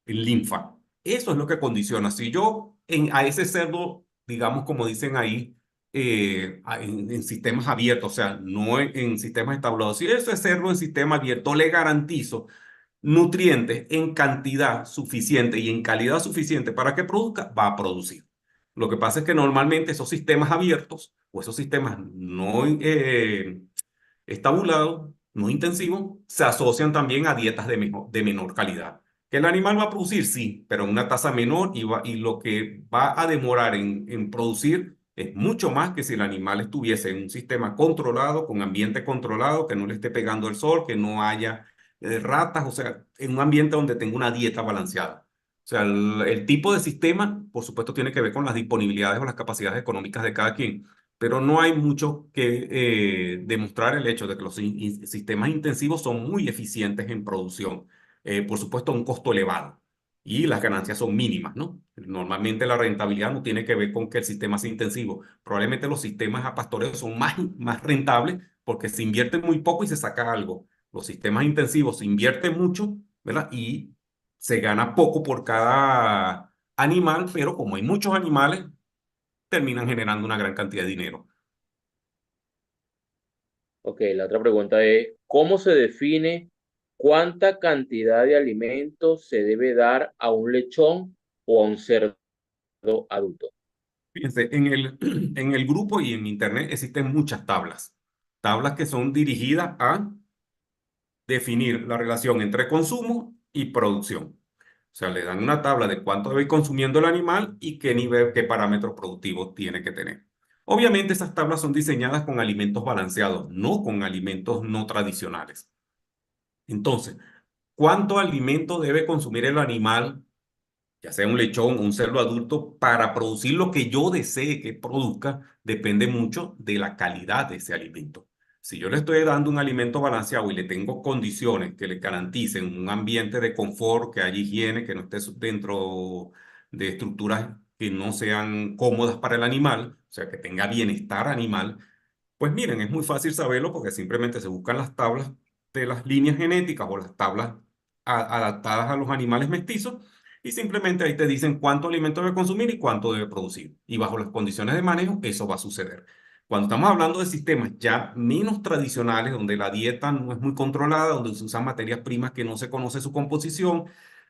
Speaker 2: linfa. Eso es lo que condiciona. Si yo a ese cerdo, digamos como dicen ahí, en sistemas abiertos, o sea, no en sistemas estabulados, si ese cerdo en sistema abierto le garantizo nutrientes en cantidad suficiente y en calidad suficiente para que produzca, va a producir. Lo que pasa es que normalmente esos sistemas abiertos o esos sistemas no estabulados, no intensivos, se asocian también a dietas de menor calidad. Que el animal va a producir, sí, pero en una tasa menor y lo que va a demorar en producir es mucho más que si el animal estuviese en un sistema controlado, con ambiente controlado, que no le esté pegando el sol, que no haya ratas, o sea, en un ambiente donde tenga una dieta balanceada. O sea, el tipo de sistema, por supuesto, tiene que ver con las disponibilidades o las capacidades económicas de cada quien, pero no hay mucho que demostrar el hecho de que los sistemas intensivos son muy eficientes en producción. Por supuesto, a un costo elevado y las ganancias son mínimas, ¿no? Normalmente la rentabilidad no tiene que ver con que el sistema sea intensivo. Probablemente los sistemas a pastoreo son más rentables porque se invierte muy poco y se saca algo. Los sistemas intensivos se invierte mucho, ¿verdad? Y se gana poco por cada animal, pero como hay muchos animales, terminan generando una gran cantidad de dinero.
Speaker 1: Ok, la otra pregunta es, ¿cómo se define cuánta cantidad de alimentos se debe dar a un lechón o a un cerdo adulto?
Speaker 2: Fíjense, en el grupo y en internet existen muchas tablas. Tablas que son dirigidas a definir la relación entre consumo y producción. O sea, le dan una tabla de cuánto debe ir consumiendo el animal y qué nivel, qué parámetros productivos tiene que tener. Obviamente esas tablas son diseñadas con alimentos balanceados, no con alimentos no tradicionales. Entonces, ¿cuánto alimento debe consumir el animal, ya sea un lechón o un cerdo adulto, para producir lo que yo desee que produzca? Depende mucho de la calidad de ese alimento. Si yo le estoy dando un alimento balanceado y le tengo condiciones que le garanticen un ambiente de confort, que haya higiene, que no esté dentro de estructuras que no sean cómodas para el animal, o sea, que tenga bienestar animal, pues miren, es muy fácil saberlo porque simplemente se buscan las tablas de las líneas genéticas o las tablas adaptadas a los animales mestizos y simplemente ahí te dicen cuánto alimento debe consumir y cuánto debe producir. Y bajo las condiciones de manejo, eso va a suceder. Cuando estamos hablando de sistemas ya menos tradicionales, donde la dieta no es muy controlada, donde se usan materias primas que no se conoce su composición,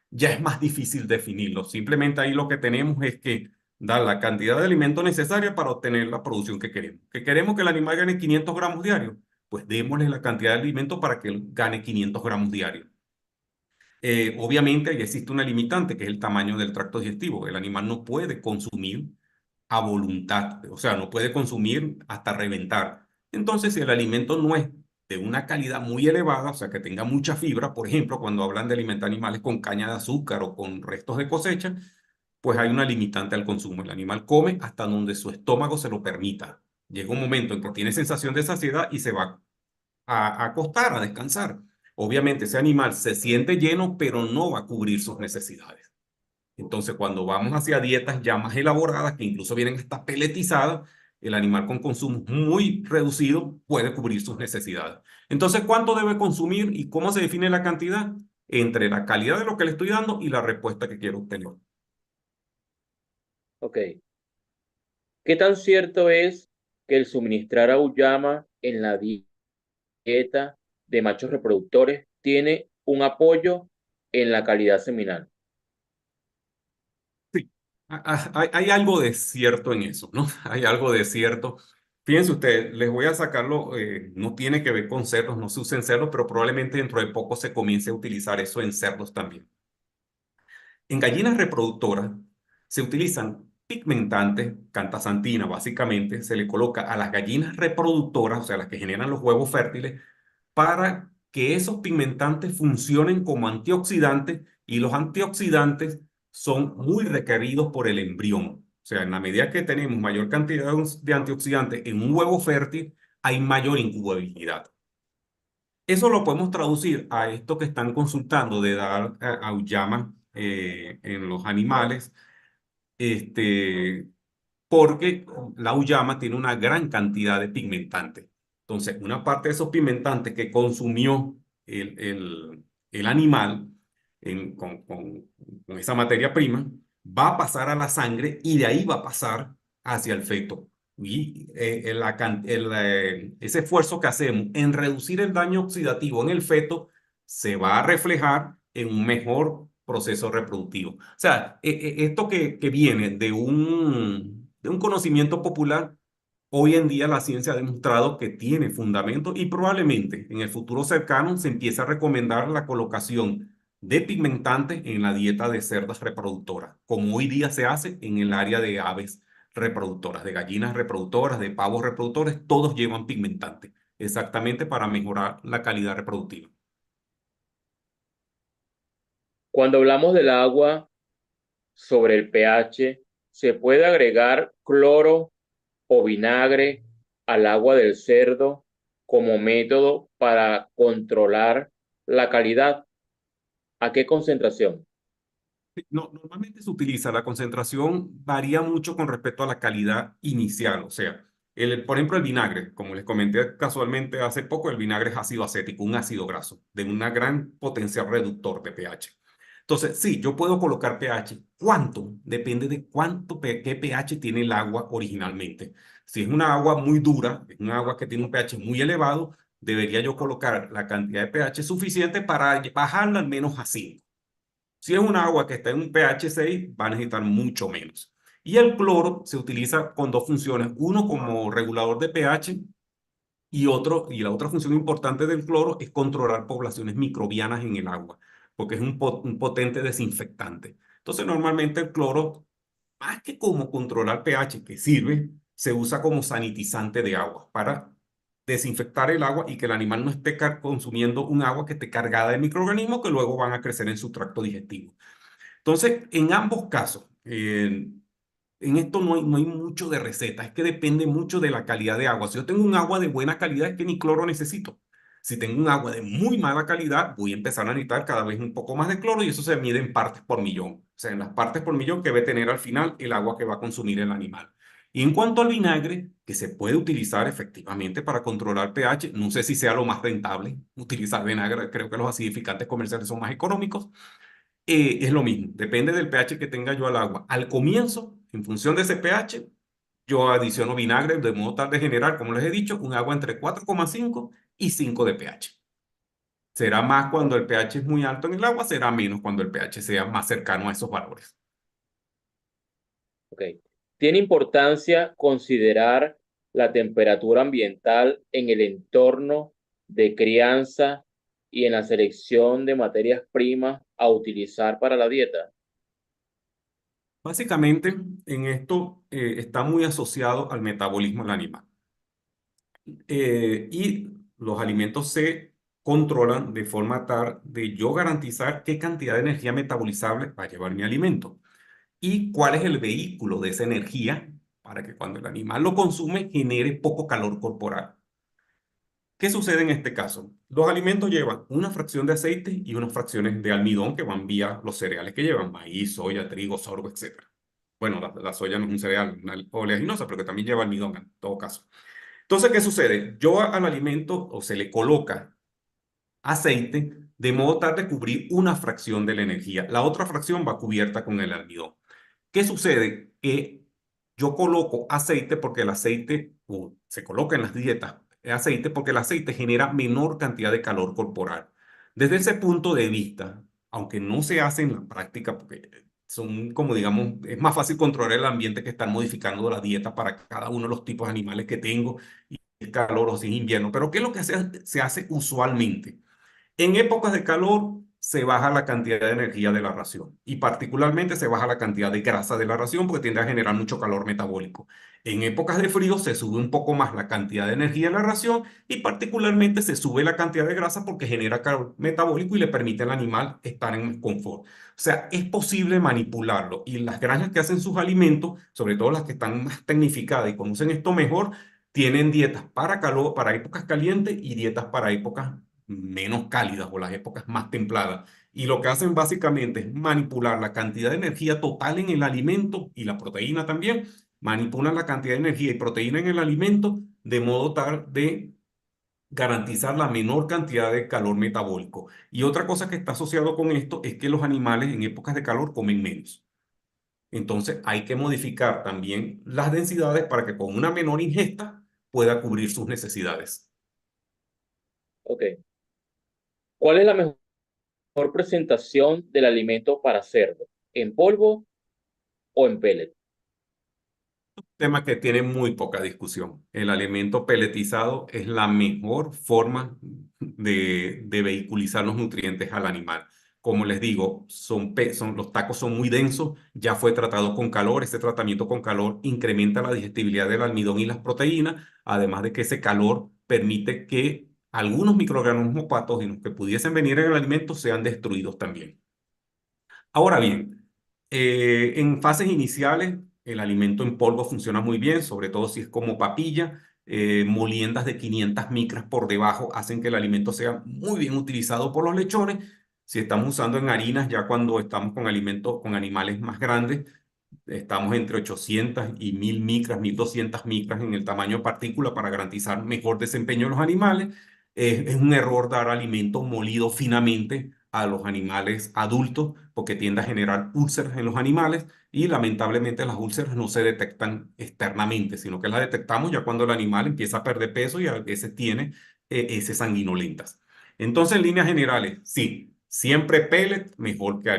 Speaker 2: ya es más difícil definirlo. Simplemente ahí lo que tenemos es que dar la cantidad de alimento necesaria para obtener la producción que queremos. ¿Que queremos que el animal gane 500 gramos diarios? Pues démosle la cantidad de alimento para que él gane 500 gramos diarios. Obviamente ahí existe una limitante que es el tamaño del tracto digestivo. El animal no puede consumir a voluntad, o sea, no puede consumir hasta reventar. Entonces, si el alimento no es de una calidad muy elevada, o sea, que tenga mucha fibra, por ejemplo, cuando hablan de alimentar animales con caña de azúcar o con restos de cosecha, pues hay una limitante al consumo. El animal come hasta donde su estómago se lo permita. Llega un momento en que tiene sensación de saciedad y se va a acostar, a descansar. Obviamente ese animal se siente lleno, pero no va a cubrir sus necesidades. Entonces, cuando vamos hacia dietas ya más elaboradas, que incluso vienen hasta peletizadas, el animal con consumo muy reducido puede cubrir sus necesidades. Entonces, ¿cuánto debe consumir y cómo se define la cantidad? Entre la calidad de lo que le estoy dando y la respuesta que quiero obtener.
Speaker 1: Ok, ¿Qué tan cierto es que el suministrar auyama en la dieta de machos reproductores tiene un apoyo en la calidad seminal?
Speaker 2: Sí, hay algo de cierto en eso, ¿no? Hay algo de cierto. Fíjense ustedes, les voy a sacarlo, no tiene que ver con cerdos, no se usa en cerdos, pero probablemente dentro de poco se comience a utilizar eso en cerdos también. En gallinas reproductoras se utilizan pigmentantes, cantasantina básicamente, se le coloca a las gallinas reproductoras, o sea, las que generan los huevos fértiles, para que esos pigmentantes funcionen como antioxidantes y los antioxidantes son muy requeridos por el embrión. O sea, en la medida que tenemos mayor cantidad de antioxidantes en un huevo fértil, hay mayor incubabilidad. Eso lo podemos traducir a esto que están consultando de dar auyama en los animales, este, porque la auyama tiene una gran cantidad de pigmentantes. Entonces, una parte de esos pigmentantes que consumió el animal con esa materia prima va a pasar a la sangre y de ahí va a pasar hacia el feto. Y ese esfuerzo que hacemos en reducir el daño oxidativo en el feto se va a reflejar en un mejor proceso reproductivo. O sea, esto que viene de un conocimiento popular, hoy en día la ciencia ha demostrado que tiene fundamento y probablemente en el futuro cercano se empiece a recomendar la colocación de pigmentantes en la dieta de cerdas reproductoras, como hoy día se hace en el área de aves reproductoras, de gallinas reproductoras, de pavos reproductores, todos llevan pigmentantes, exactamente para mejorar la calidad reproductiva.
Speaker 1: Cuando hablamos del agua sobre el pH, ¿se puede agregar cloro o vinagre al agua del cerdo como método para controlar la calidad? ¿A qué concentración?
Speaker 2: No, normalmente se utiliza, la concentración varía mucho con respecto a la calidad inicial, o sea, por ejemplo, el vinagre, como les comenté casualmente hace poco, el vinagre es ácido acético, un ácido graso, de una gran potencial reductor de pH. Entonces, sí, yo puedo colocar pH. ¿Cuánto? Depende de qué pH tiene el agua originalmente. Si es una agua muy dura, es un agua que tiene un pH muy elevado, debería yo colocar la cantidad de pH suficiente para bajarla al menos a 5. Si es un agua que está en un pH 6, va a necesitar mucho menos. Y el cloro se utiliza con dos funciones, uno como regulador de pH y la otra función importante del cloro es controlar poblaciones microbianas en el agua, porque es un potente desinfectante. Entonces, normalmente el cloro, más que como controlar pH, que sirve, se usa como sanitizante de agua para desinfectar el agua y que el animal no esté consumiendo un agua que esté cargada de microorganismos que luego van a crecer en su tracto digestivo. Entonces, en ambos casos, en esto no hay mucho de receta, es que depende mucho de la calidad de agua. Si yo tengo un agua de buena calidad, es que ni cloro necesito. Si tengo un agua de muy mala calidad, voy a empezar a necesitar cada vez un poco más de cloro y eso se mide en partes por millón. O sea, en las partes por millón que debe tener al final el agua que va a consumir el animal. Y en cuanto al vinagre, que se puede utilizar efectivamente para controlar pH, no sé si sea lo más rentable utilizar vinagre, creo que los acidificantes comerciales son más económicos, es lo mismo, depende del pH que tenga yo al agua. Al comienzo, en función de ese pH, yo adiciono vinagre de modo tal de generar, como les he dicho, un agua entre 4,5 y 5 de pH. Será más cuando el pH es muy alto en el agua, será menos cuando el pH sea más cercano a esos valores.
Speaker 1: Ok. ¿Tiene importancia considerar la temperatura ambiental en el entorno de crianza y en la selección de materias primas a utilizar para la dieta?
Speaker 2: Básicamente, en esto está muy asociado al metabolismo del animal. Y los alimentos se controlan de forma tal de yo garantizar qué cantidad de energía metabolizable va a llevar mi alimento y cuál es el vehículo de esa energía para que cuando el animal lo consume genere poco calor corporal. ¿Qué sucede en este caso? Los alimentos llevan una fracción de aceite y unas fracciones de almidón que van vía los cereales que llevan, maíz, soya, trigo, sorgo, etcétera. Bueno, la soya no es un cereal, una oleaginosa, pero que también lleva almidón en todo caso. Entonces, ¿qué sucede? Yo al alimento o se le coloca aceite de modo tal de cubrir una fracción de la energía. La otra fracción va cubierta con el almidón. ¿Qué sucede? Que Yo coloco aceite porque el aceite, o se coloca en las dietas aceite porque el aceite genera menor cantidad de calor corporal. Desde ese punto de vista, aunque no se hace en la práctica, porque son como digamos, es más fácil controlar el ambiente que estar modificando la dieta para cada uno de los tipos de animales que tengo, y el calor o si es invierno. Pero ¿qué es lo que se hace usualmente? En épocas de calor se baja la cantidad de energía de la ración y particularmente se baja la cantidad de grasa de la ración porque tiende a generar mucho calor metabólico. En épocas de frío se sube un poco más la cantidad de energía de la ración y particularmente se sube la cantidad de grasa porque genera calor metabólico y le permite al animal estar en confort. O sea, es posible manipularlo y las granjas que hacen sus alimentos, sobre todo las que están más tecnificadas y conocen esto mejor, tienen dietas para calor, para épocas calientes y dietas para épocas menos cálidas o las épocas más templadas. Y lo que hacen básicamente es manipular la cantidad de energía total en el alimento y la proteína también. Manipulan la cantidad de energía y proteína en el alimento de modo tal de garantizar la menor cantidad de calor metabólico. Y otra cosa que está asociado con esto es que los animales en épocas de calor comen menos. Entonces hay que modificar también las densidades para que con una menor ingesta pueda cubrir sus necesidades.
Speaker 1: Ok. ¿Cuál es la mejor presentación del alimento para cerdo? ¿En polvo o en pellet?
Speaker 2: Tema que tiene muy poca discusión. El alimento peletizado es la mejor forma de vehiculizar los nutrientes al animal. Como les digo, los tacos son muy densos, ya fue tratado con calor, ese tratamiento con calor incrementa la digestibilidad del almidón y las proteínas, además de que ese calor permite que algunos microorganismos patógenos que pudiesen venir en el alimento sean destruidos también. Ahora bien, en fases iniciales, el alimento en polvo funciona muy bien, sobre todo si es como papilla. Moliendas de 500 micras por debajo hacen que el alimento sea muy bien utilizado por los lechones. Si estamos usando en harinas, ya cuando estamos con alimentos con animales más grandes, estamos entre 800 y 1000 micras, 1200 micras en el tamaño de partícula para garantizar mejor desempeño de los animales. Es un error dar alimento molido finamente a los animales adultos porque tiende a generar úlceras en los animales y lamentablemente las úlceras no se detectan externamente, sino que las detectamos ya cuando el animal empieza a perder peso y a veces tiene heces sanguinolentas. Entonces, en líneas generales, sí, siempre pellet mejor que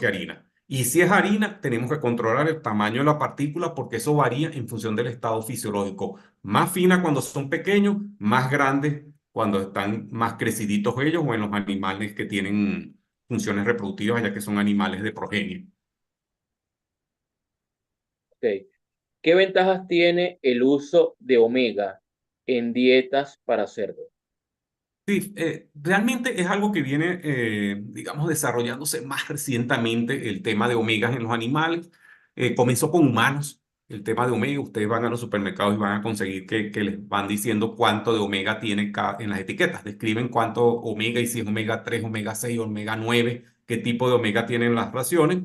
Speaker 2: harina. Y si es harina, tenemos que controlar el tamaño de la partícula porque eso varía en función del estado fisiológico. Más fina cuando son pequeños, más grandes cuando están más creciditos ellos o en los animales que tienen funciones reproductivas, ya que son animales de progenie.
Speaker 1: Ok. ¿Qué ventajas tiene el uso de omega en dietas para cerdo?
Speaker 2: Sí, realmente es algo que viene, digamos, desarrollándose más recientemente el tema de omegas en los animales. Comenzó con humanos, el tema de omega. Ustedes van a los supermercados y van a conseguir que les van diciendo cuánto de omega tiene en las etiquetas. Describen cuánto omega y si es omega 3, omega 6, omega 9, qué tipo de omega tienen las raciones.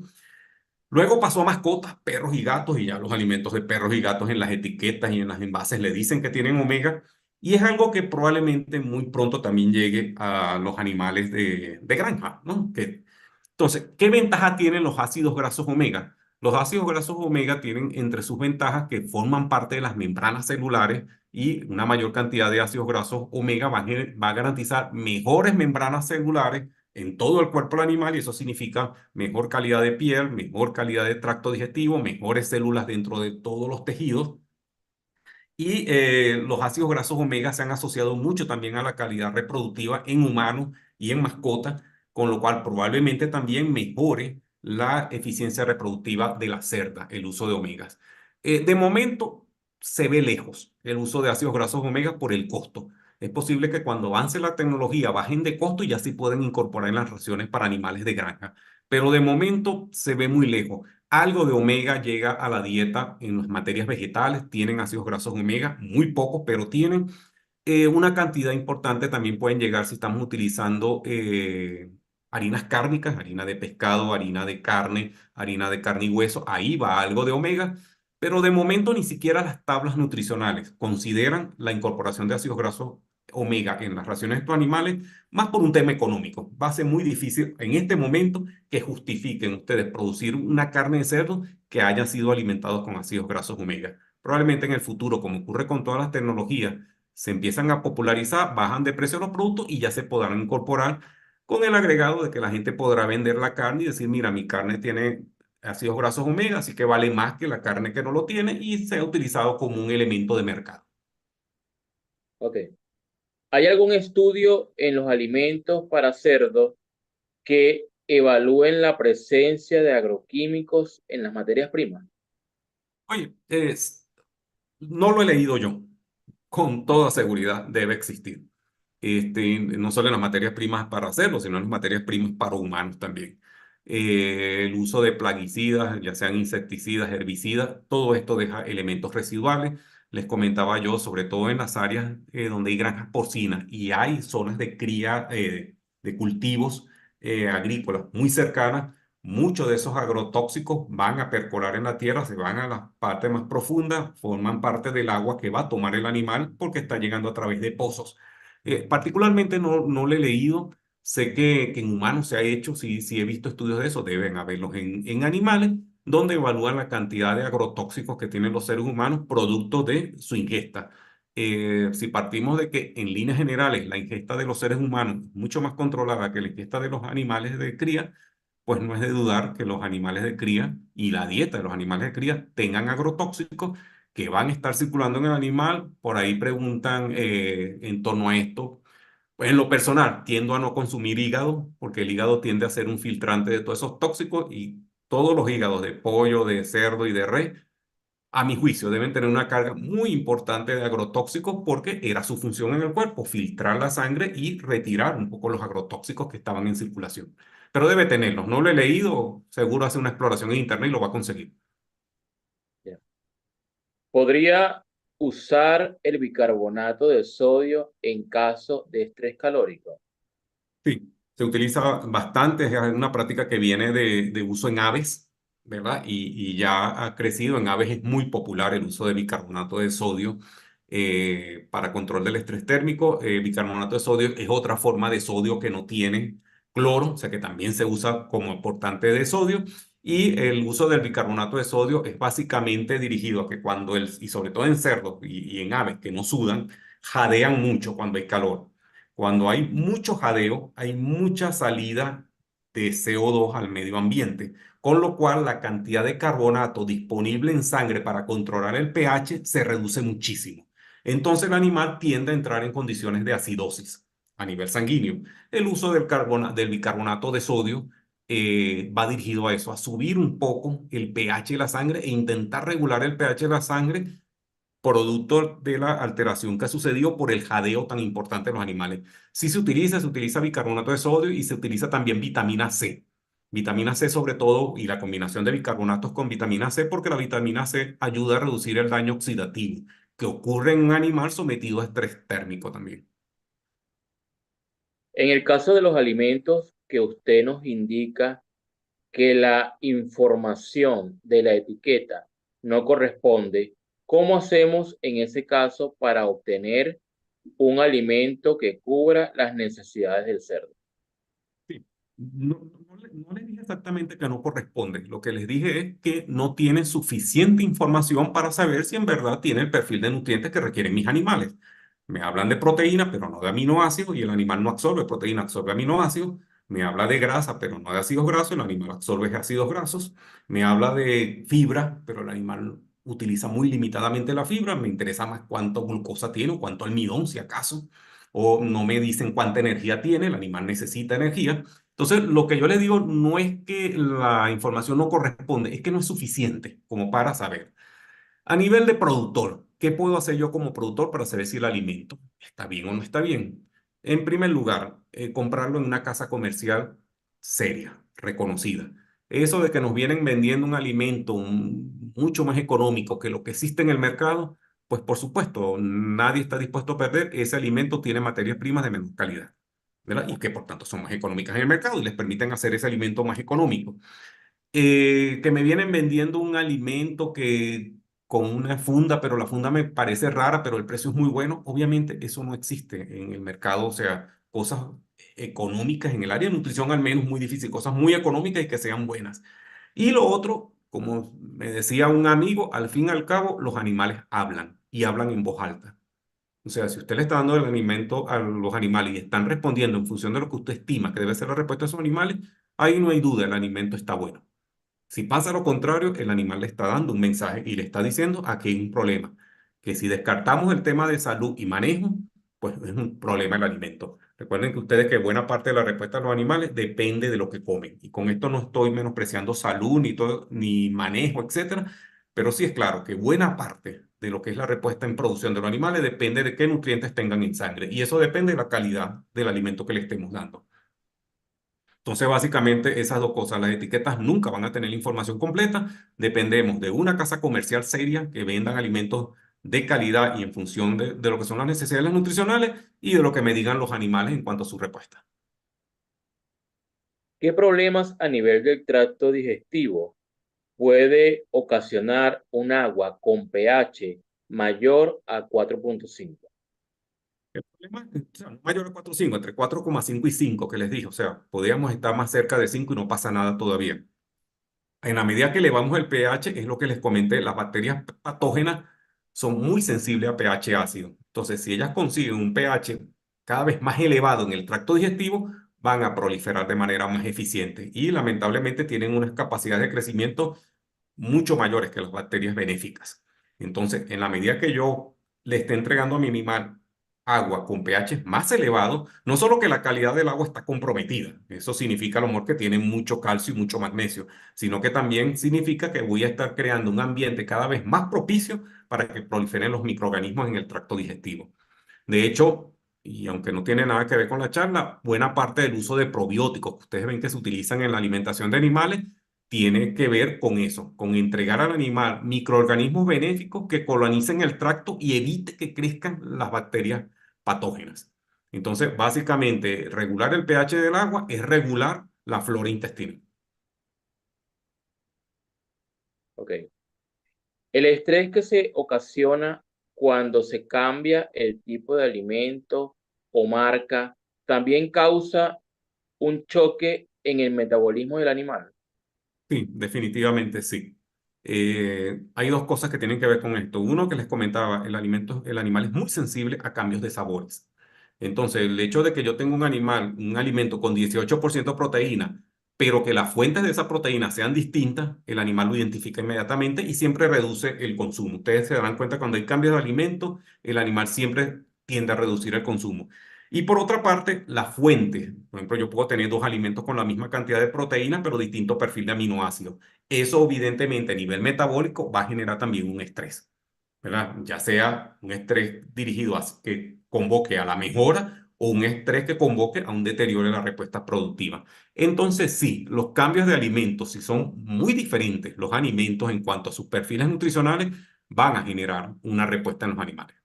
Speaker 2: Luego pasó a mascotas, perros y gatos, y ya los alimentos de perros y gatos en las etiquetas y en las envases le dicen que tienen omega, y es algo que probablemente muy pronto también llegue a los animales de granja, ¿no? Entonces, ¿qué ventaja tienen los ácidos grasos omega? Los ácidos grasos omega tienen entre sus ventajas que forman parte de las membranas celulares y una mayor cantidad de ácidos grasos omega va a garantizar mejores membranas celulares en todo el cuerpo del animal y eso significa mejor calidad de piel, mejor calidad de tracto digestivo, mejores células dentro de todos los tejidos. Y los ácidos grasos omega se han asociado mucho también a la calidad reproductiva en humanos y en mascotas, con lo cual probablemente también mejore la eficiencia reproductiva de la cerda, el uso de omegas. De momento se ve lejos el uso de ácidos grasos omega por el costo. Es posible que cuando avance la tecnología bajen de costo y ya se pueden incorporar en las raciones para animales de granja. Pero de momento se ve muy lejos. Algo de omega llega a la dieta en las materias vegetales, tienen ácidos grasos omega, muy pocos, pero tienen una cantidad importante. También pueden llegar si estamos utilizando harinas cárnicas, harina de pescado, harina de carne y hueso, ahí va algo de omega, pero de momento ni siquiera las tablas nutricionales consideran la incorporación de ácidos grasos omega en las raciones de estos animales, más por un tema económico. Va a ser muy difícil en este momento que justifiquen ustedes producir una carne de cerdo que hayan sido alimentados con ácidos grasos omega. Probablemente en el futuro, como ocurre con todas las tecnologías, se empiezan a popularizar, bajan de precio los productos y ya se podrán incorporar con el agregado de que la gente podrá vender la carne y decir, mira, mi carne tiene ácidos grasos omega, así que vale más que la carne que no lo tiene y se ha utilizado como un elemento de mercado.
Speaker 1: Ok. ¿Hay algún estudio en los alimentos para cerdos que evalúen la presencia de agroquímicos en las materias primas?
Speaker 2: Oye, no lo he leído yo. Con toda seguridad debe existir. No solo en las materias primas para hacerlo, sino en las materias primas para humanos también. El uso de plaguicidas, ya sean insecticidas, herbicidas, todo esto deja elementos residuales. Les comentaba yo, sobre todo en las áreas donde hay granjas porcinas y hay zonas de cría de cultivos agrícolas muy cercanas, muchos de esos agrotóxicos van a percolar en la tierra, se van a la parte más profunda, forman parte del agua que va a tomar el animal porque está llegando a través de pozos. Particularmente no lo he leído, sé que en humanos se ha hecho, sí, sí he visto estudios de eso, deben haberlos en animales, donde evalúan la cantidad de agrotóxicos que tienen los seres humanos producto de su ingesta. Si partimos de que en líneas generales la ingesta de los seres humanos es mucho más controlada que la ingesta de los animales de cría, pues no es de dudar que los animales de cría y la dieta de los animales de cría tengan agrotóxicos que van a estar circulando en el animal. Por ahí preguntan en torno a esto. Pues en lo personal, tiendo a no consumir hígado porque el hígado tiende a ser un filtrante de todos esos tóxicos y todos los hígados de pollo, de cerdo y de res, a mi juicio, deben tener una carga muy importante de agrotóxicos porque era su función en el cuerpo, filtrar la sangre y retirar un poco los agrotóxicos que estaban en circulación. Pero debe tenerlos. No lo he leído, seguro hace una exploración en internet y lo va a conseguir.
Speaker 1: Ya. ¿Podría usar el bicarbonato de sodio en caso de estrés calórico?
Speaker 2: Sí, se utiliza bastante, es una práctica que viene de uso en aves, ¿verdad? Y ya ha crecido. En aves es muy popular el uso de bicarbonato de sodio para control del estrés térmico. Bicarbonato de sodio es otra forma de sodio que no tiene cloro, o sea que también se usa como aportante de sodio. Y el uso del bicarbonato de sodio es básicamente dirigido a que y sobre todo en cerdos y en aves que no sudan, jadean mucho cuando hay calor. Cuando hay mucho jadeo, hay mucha salida de CO2 al medio ambiente, con lo cual la cantidad de carbonato disponible en sangre para controlar el pH se reduce muchísimo. Entonces el animal tiende a entrar en condiciones de acidosis a nivel sanguíneo. El uso del bicarbonato de sodio va dirigido a eso, a subir un poco el pH de la sangre e intentar regular el pH de la sangre producto de la alteración que ha sucedido por el jadeo tan importante de los animales. Sí se utiliza bicarbonato de sodio y se utiliza también vitamina C. Vitamina C sobre todo y la combinación de bicarbonatos con vitamina C porque la vitamina C ayuda a reducir el daño oxidativo que ocurre en un animal sometido a estrés térmico también.
Speaker 1: En el caso de los alimentos que usted nos indica que la información de la etiqueta no corresponde, ¿cómo hacemos en ese caso para obtener un alimento que cubra las necesidades del cerdo?
Speaker 2: Sí. No les dije exactamente que no corresponde. Lo que les dije es que no tienen suficiente información para saber si en verdad tiene el perfil de nutrientes que requieren mis animales. Me hablan de proteína, pero no de aminoácidos, y el animal no absorbe proteína, absorbe aminoácidos. Me habla de grasa, pero no de ácidos grasos, el animal absorbe ácidos grasos. Me habla de fibra, pero el animal utiliza muy limitadamente la fibra. Me interesa más cuánto glucosa tiene o cuánto almidón, si acaso. O no me dicen cuánta energía tiene, el animal necesita energía. Entonces, lo que yo le digo no es que la información no corresponde, es que no es suficiente como para saber. A nivel de productor, ¿qué puedo hacer yo como productor para saber si el alimento está bien o no está bien? En primer lugar, comprarlo en una casa comercial seria, reconocida. Eso de que nos vienen vendiendo un alimento mucho más económico que lo que existe en el mercado, pues por supuesto, nadie está dispuesto a perder. Ese alimento tiene materias primas de menor calidad, ¿verdad? Y que por tanto son más económicas en el mercado y les permiten hacer ese alimento más económico. Que me vienen vendiendo un alimento que con una funda, pero la funda me parece rara, pero el precio es muy bueno. Obviamente eso no existe en el mercado, o sea, cosas económicas en el área de nutrición al menos muy difícil, cosas muy económicas y que sean buenas. Y lo otro, como me decía un amigo, al fin y al cabo los animales hablan y hablan en voz alta. O sea, si usted le está dando el alimento a los animales y están respondiendo en función de lo que usted estima que debe ser la respuesta de esos animales, ahí no hay duda, el alimento está bueno. Si pasa lo contrario, el animal le está dando un mensaje y le está diciendo aquí hay un problema. Que si descartamos el tema de salud y manejo, pues es un problema el alimento. Recuerden que ustedes que buena parte de la respuesta de los animales depende de lo que comen. Y con esto no estoy menospreciando salud ni todo, ni manejo, etcétera. Pero sí es claro que buena parte de lo que es la respuesta en producción de los animales depende de qué nutrientes tengan en sangre. Y eso depende de la calidad del alimento que le estemos dando. Entonces, básicamente, esas dos cosas, las etiquetas nunca van a tener la información completa. Dependemos de una casa comercial seria que vendan alimentos de calidad y en función de lo que son las necesidades nutricionales y de lo que me digan los animales en cuanto a su respuesta.
Speaker 1: ¿Qué problemas a nivel del tracto digestivo puede ocasionar un agua con pH mayor a 4,5?
Speaker 2: El problema es, o sea, no mayor a 4,5, entre 4,5 y 5 que les dije. O sea, podríamos estar más cerca de 5 y no pasa nada todavía. En la medida que elevamos el pH, es lo que les comenté, las bacterias patógenas son muy sensibles a pH ácido. Entonces, si ellas consiguen un pH cada vez más elevado en el tracto digestivo, van a proliferar de manera más eficiente y lamentablemente tienen unas capacidades de crecimiento mucho mayores que las bacterias benéficas. Entonces, en la medida que yo le esté entregando a mi animal agua con pH más elevado, no solo que la calidad del agua está comprometida, eso significa a lo mejor que tiene mucho calcio y mucho magnesio, sino que también significa que voy a estar creando un ambiente cada vez más propicio para que proliferen los microorganismos en el tracto digestivo. De hecho, y aunque no tiene nada que ver con la charla, buena parte del uso de probióticos que ustedes ven que se utilizan en la alimentación de animales tiene que ver con eso, con entregar al animal microorganismos benéficos que colonicen el tracto y evite que crezcan las bacterias patógenas. Entonces, básicamente, regular el pH del agua es regular la flora intestinal.
Speaker 1: Ok. El estrés que se ocasiona cuando se cambia el tipo de alimento o marca también causa un choque en el metabolismo del animal.
Speaker 2: Sí, definitivamente sí. Hay dos cosas que tienen que ver con esto. Uno que les comentaba, el animal es muy sensible a cambios de sabores. Entonces, el hecho de que yo tenga un animal, un alimento con 18% proteína, pero que las fuentes de esa proteína sean distintas, el animal lo identifica inmediatamente y siempre reduce el consumo. Ustedes se darán cuenta cuando hay cambios de alimento, el animal siempre tiende a reducir el consumo. Y por otra parte, la fuente. Por ejemplo, yo puedo tener dos alimentos con la misma cantidad de proteína, pero distinto perfil de aminoácidos. Eso, evidentemente, a nivel metabólico va a generar también un estrés, ¿verdad? Ya sea un estrés dirigido a que convoque a la mejora o un estrés que convoque a un deterioro de la respuesta productiva. Entonces, sí, los cambios de alimentos, si son muy diferentes los alimentos en cuanto a sus perfiles nutricionales, van a generar una respuesta en los animales.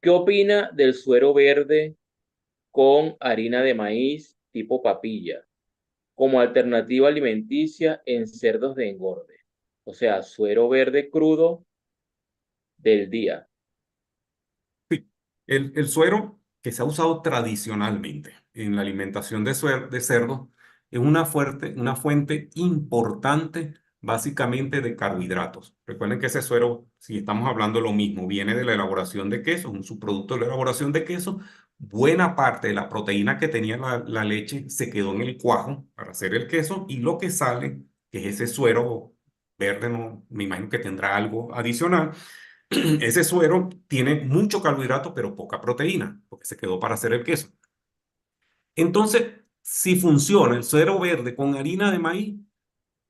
Speaker 1: ¿Qué opina del suero verde con harina de maíz tipo papilla como alternativa alimenticia en cerdos de engorde? O sea, suero verde crudo del día.
Speaker 2: Sí, el suero que se ha usado tradicionalmente en la alimentación de cerdo es una fuente importante básicamente de carbohidratos. Recuerden que ese suero, si estamos hablando de lo mismo, viene de la elaboración de queso, un subproducto de la elaboración de queso. Buena parte de la proteína que tenía la leche se quedó en el cuajo para hacer el queso y lo que sale, que es ese suero verde, no, me imagino que tendrá algo adicional. Ese suero tiene mucho carbohidrato, pero poca proteína, porque se quedó para hacer el queso. Entonces, si funciona el suero verde con harina de maíz,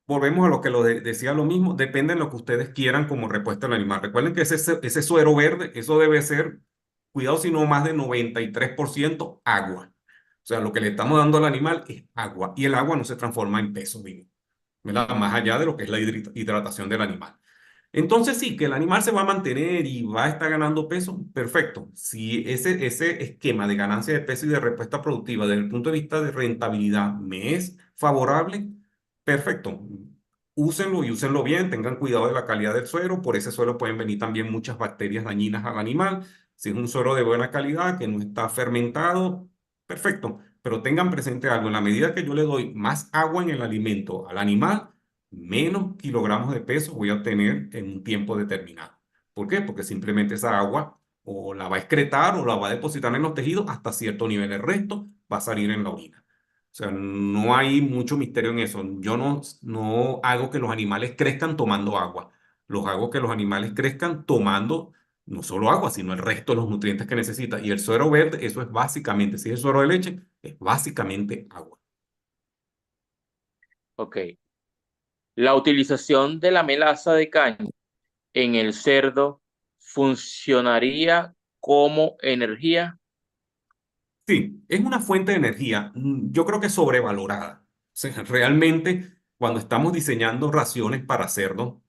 Speaker 2: volvemos a lo que decía lo mismo, depende de lo que ustedes quieran como respuesta al animal. Recuerden que ese suero verde, eso debe ser, cuidado si no más de 93% agua. O sea, lo que le estamos dando al animal es agua y el agua no se transforma en peso, digo, ¿verdad? Más allá de lo que es la hidratación del animal. Entonces sí, que el animal se va a mantener y va a estar ganando peso, perfecto. Si ese esquema de ganancia de peso y de respuesta productiva desde el punto de vista de rentabilidad me es favorable, perfecto. úsenlo y úsenlo bien, tengan cuidado de la calidad del suero, por ese suero pueden venir también muchas bacterias dañinas al animal. Si es un suero de buena calidad, que no está fermentado, perfecto, pero tengan presente algo, en la medida que yo le doy más agua en el alimento al animal, menos kilogramos de peso voy a obtener en un tiempo determinado. ¿Por qué? Porque simplemente esa agua o la va a excretar o la va a depositar en los tejidos hasta cierto nivel, el resto va a salir en la orina. O sea, no hay mucho misterio en eso. Yo no hago que los animales crezcan tomando agua. Los hago que los animales crezcan tomando no solo agua, sino el resto de los nutrientes que necesitan. Y el suero verde, eso es básicamente, si es suero de leche, es básicamente agua.
Speaker 1: Ok. La utilización de la melaza de caña en el cerdo funcionaría como energía.
Speaker 2: Sí, es una fuente de energía, yo creo que sobrevalorada. O sea, realmente cuando estamos diseñando raciones para cerdo,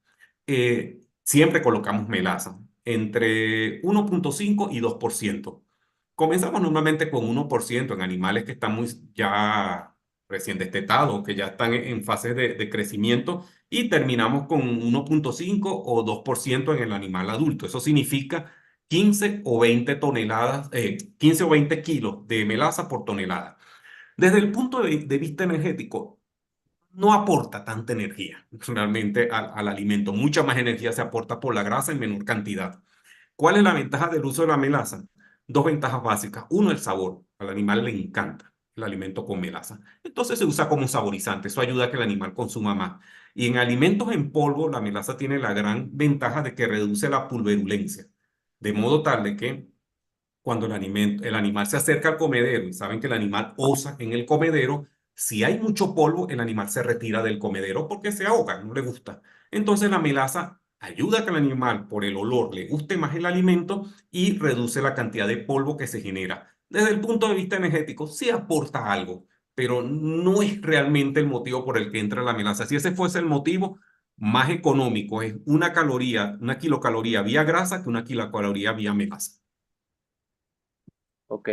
Speaker 2: siempre colocamos melaza entre 1,5 y 2%. Comenzamos normalmente con 1% en animales que están muy ya recién destetados, que ya están en fases de crecimiento, y terminamos con 1,5 o 2% en el animal adulto. Eso significa 15 o 20 toneladas, 15 o 20 kilos de melaza por tonelada. Desde el punto de vista energético, no aporta tanta energía realmente al alimento. Mucha más energía se aporta por la grasa en menor cantidad. ¿Cuál es la ventaja del uso de la melaza? Dos ventajas básicas. Uno, el sabor. Al animal le encanta el alimento con melaza. Entonces se usa como saborizante. Eso ayuda a que el animal consuma más. Y en alimentos en polvo, la melaza tiene la gran ventaja de que reduce la pulverulencia. De modo tal de que cuando el animal se acerca al comedero y saben que el animal osa en el comedero, si hay mucho polvo, el animal se retira del comedero porque se ahoga, no le gusta. Entonces la melaza ayuda a que el animal, por el olor, le guste más el alimento y reduce la cantidad de polvo que se genera. Desde el punto de vista energético, sí aporta algo, pero no es realmente el motivo por el que entra la melaza. Si ese fuese el motivo, más económico es una caloría, una kilocaloría vía grasa que una kilocaloría vía melaza.
Speaker 1: Ok.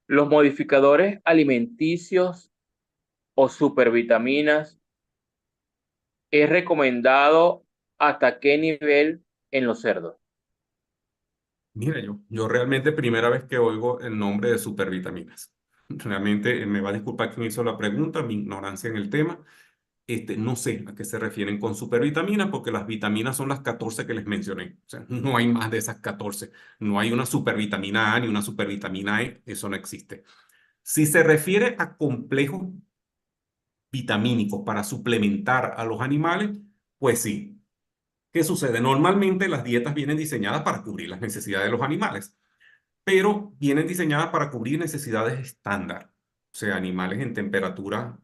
Speaker 1: Los modificadores alimenticios o supervitaminas es recomendado hasta qué nivel en los cerdos.
Speaker 2: Mira, yo realmente primera vez que oigo el nombre de supervitaminas. Realmente me va a disculpar quien hizo la pregunta, mi ignorancia en el tema. No sé a qué se refieren con supervitaminas, porque las vitaminas son las 14 que les mencioné. O sea, no hay más de esas 14. No hay una supervitamina A ni una supervitamina E, eso no existe. Si se refiere a complejos vitamínicos para suplementar a los animales, pues sí. ¿Qué sucede? Normalmente las dietas vienen diseñadas para cubrir las necesidades de los animales, pero vienen diseñadas para cubrir necesidades estándar, o sea, animales en temperatura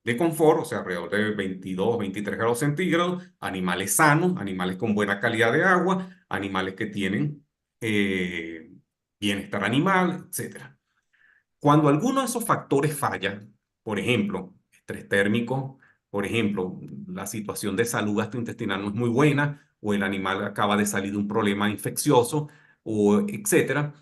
Speaker 2: de confort, o sea, alrededor de 22, 23 grados centígrados, animales sanos, animales con buena calidad de agua, animales que tienen eh, bienestar animal, etcétera. Cuando alguno de esos factores falla, por ejemplo, estrés térmico, por ejemplo, la situación de salud gastrointestinal no es muy buena, o el animal acaba de salir de un problema infeccioso, o etcétera,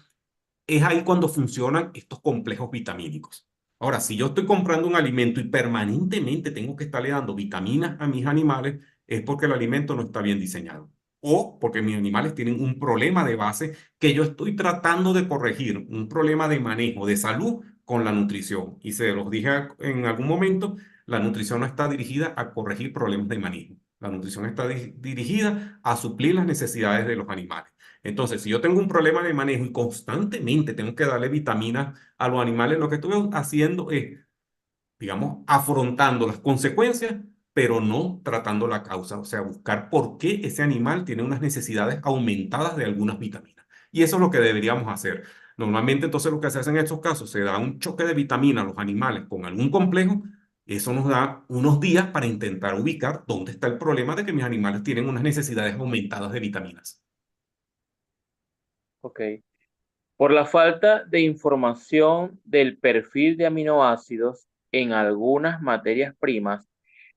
Speaker 2: es ahí cuando funcionan estos complejos vitamínicos. Ahora, si yo estoy comprando un alimento y permanentemente tengo que estarle dando vitaminas a mis animales, es porque el alimento no está bien diseñado. O porque mis animales tienen un problema de base que yo estoy tratando de corregir, un problema de manejo de salud con la nutrición. Y se los dije en algún momento, la nutrición no está dirigida a corregir problemas de manejo. La nutrición está dirigida a suplir las necesidades de los animales. Entonces, si yo tengo un problema de manejo y constantemente tengo que darle vitaminas a los animales, lo que estoy haciendo es, digamos, afrontando las consecuencias, pero no tratando la causa. O sea, buscar por qué ese animal tiene unas necesidades aumentadas de algunas vitaminas. Y eso es lo que deberíamos hacer. Normalmente, entonces, lo que se hace en estos casos, se da un choque de vitamina a los animales con algún complejo. Eso nos da unos días para intentar ubicar dónde está el problema de que mis animales tienen unas necesidades aumentadas de vitaminas.
Speaker 1: Ok. Por la falta de información del perfil de aminoácidos en algunas materias primas,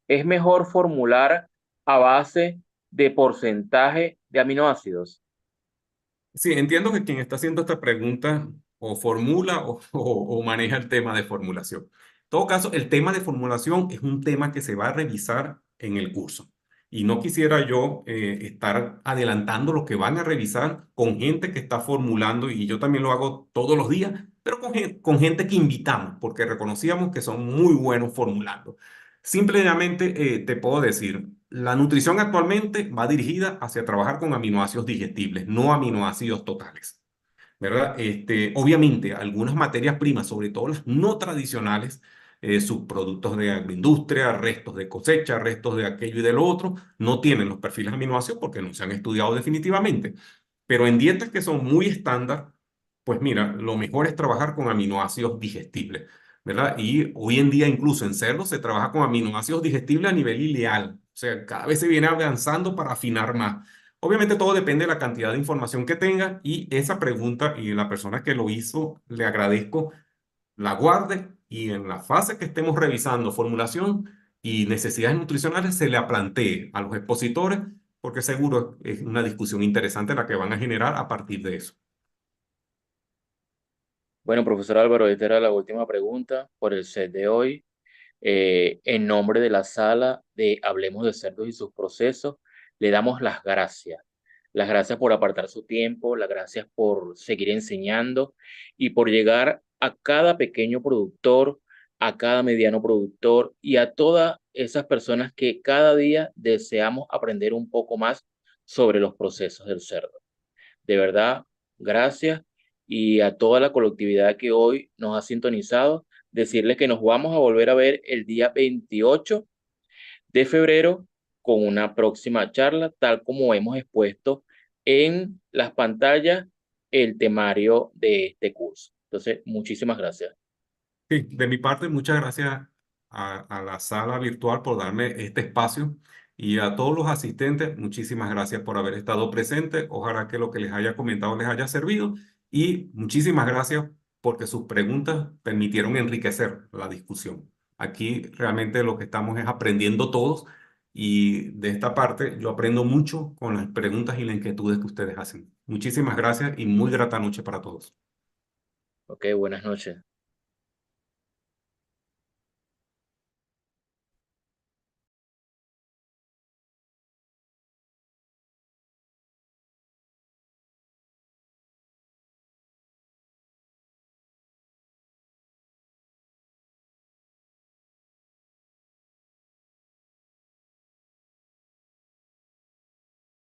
Speaker 1: es mejor formular a base de porcentaje de aminoácidos.
Speaker 2: Sí, entiendo que quien está haciendo esta pregunta o formula o maneja el tema de formulación. En todo caso, el tema de formulación es un tema que se va a revisar en el curso. Y no quisiera yo estar adelantando lo que van a revisar con gente que está formulando, y yo también lo hago todos los días, pero con gente que invitamos, porque reconocíamos que son muy buenos formulando. Simplemente te puedo decir, la nutrición actualmente va dirigida hacia trabajar con aminoácidos digestibles, no aminoácidos totales. ¿Verdad? Obviamente, algunas materias primas, sobre todo las no tradicionales, subproductos de agroindustria, restos de cosecha, restos de aquello y de lo otro, no tienen los perfiles aminoácidos porque no se han estudiado definitivamente. Pero en dietas que son muy estándar, pues mira, lo mejor es trabajar con aminoácidos digestibles, ¿verdad? Y hoy en día incluso en cerdos se trabaja con aminoácidos digestibles a nivel ileal. O sea, cada vez se viene avanzando para afinar más. Obviamente todo depende de la cantidad de información que tenga, y esa pregunta y la persona que lo hizo, le agradezco, la guarde y en la fase que estemos revisando formulación y necesidades nutricionales se la plantee a los expositores, porque seguro es una discusión interesante la que van a generar a partir de eso.
Speaker 1: Bueno, profesor Álvaro, esta era la última pregunta por el set de hoy. En nombre de la sala de Hablemos de Cerdos y sus procesos, le damos las gracias. Las gracias por apartar su tiempo, las gracias por seguir enseñando y por llegar a cada pequeño productor, a cada mediano productor y a todas esas personas que cada día deseamos aprender un poco más sobre los procesos del cerdo. De verdad, gracias. Y a toda la colectividad que hoy nos ha sintonizado, decirles que nos vamos a volver a ver el día 28 de febrero con una próxima charla, tal como hemos expuesto en las pantallas el temario de este curso. Entonces, muchísimas gracias.
Speaker 2: Sí, de mi parte, muchas gracias a la sala virtual por darme este espacio, y a todos los asistentes, muchísimas gracias por haber estado presentes. Ojalá que lo que les haya comentado les haya servido, y muchísimas gracias porque sus preguntas permitieron enriquecer la discusión. Aquí realmente lo que estamos es aprendiendo todos, y de esta parte yo aprendo mucho con las preguntas y las inquietudes que ustedes hacen. Muchísimas gracias y muy grata noche para todos.
Speaker 1: Ok, buenas noches.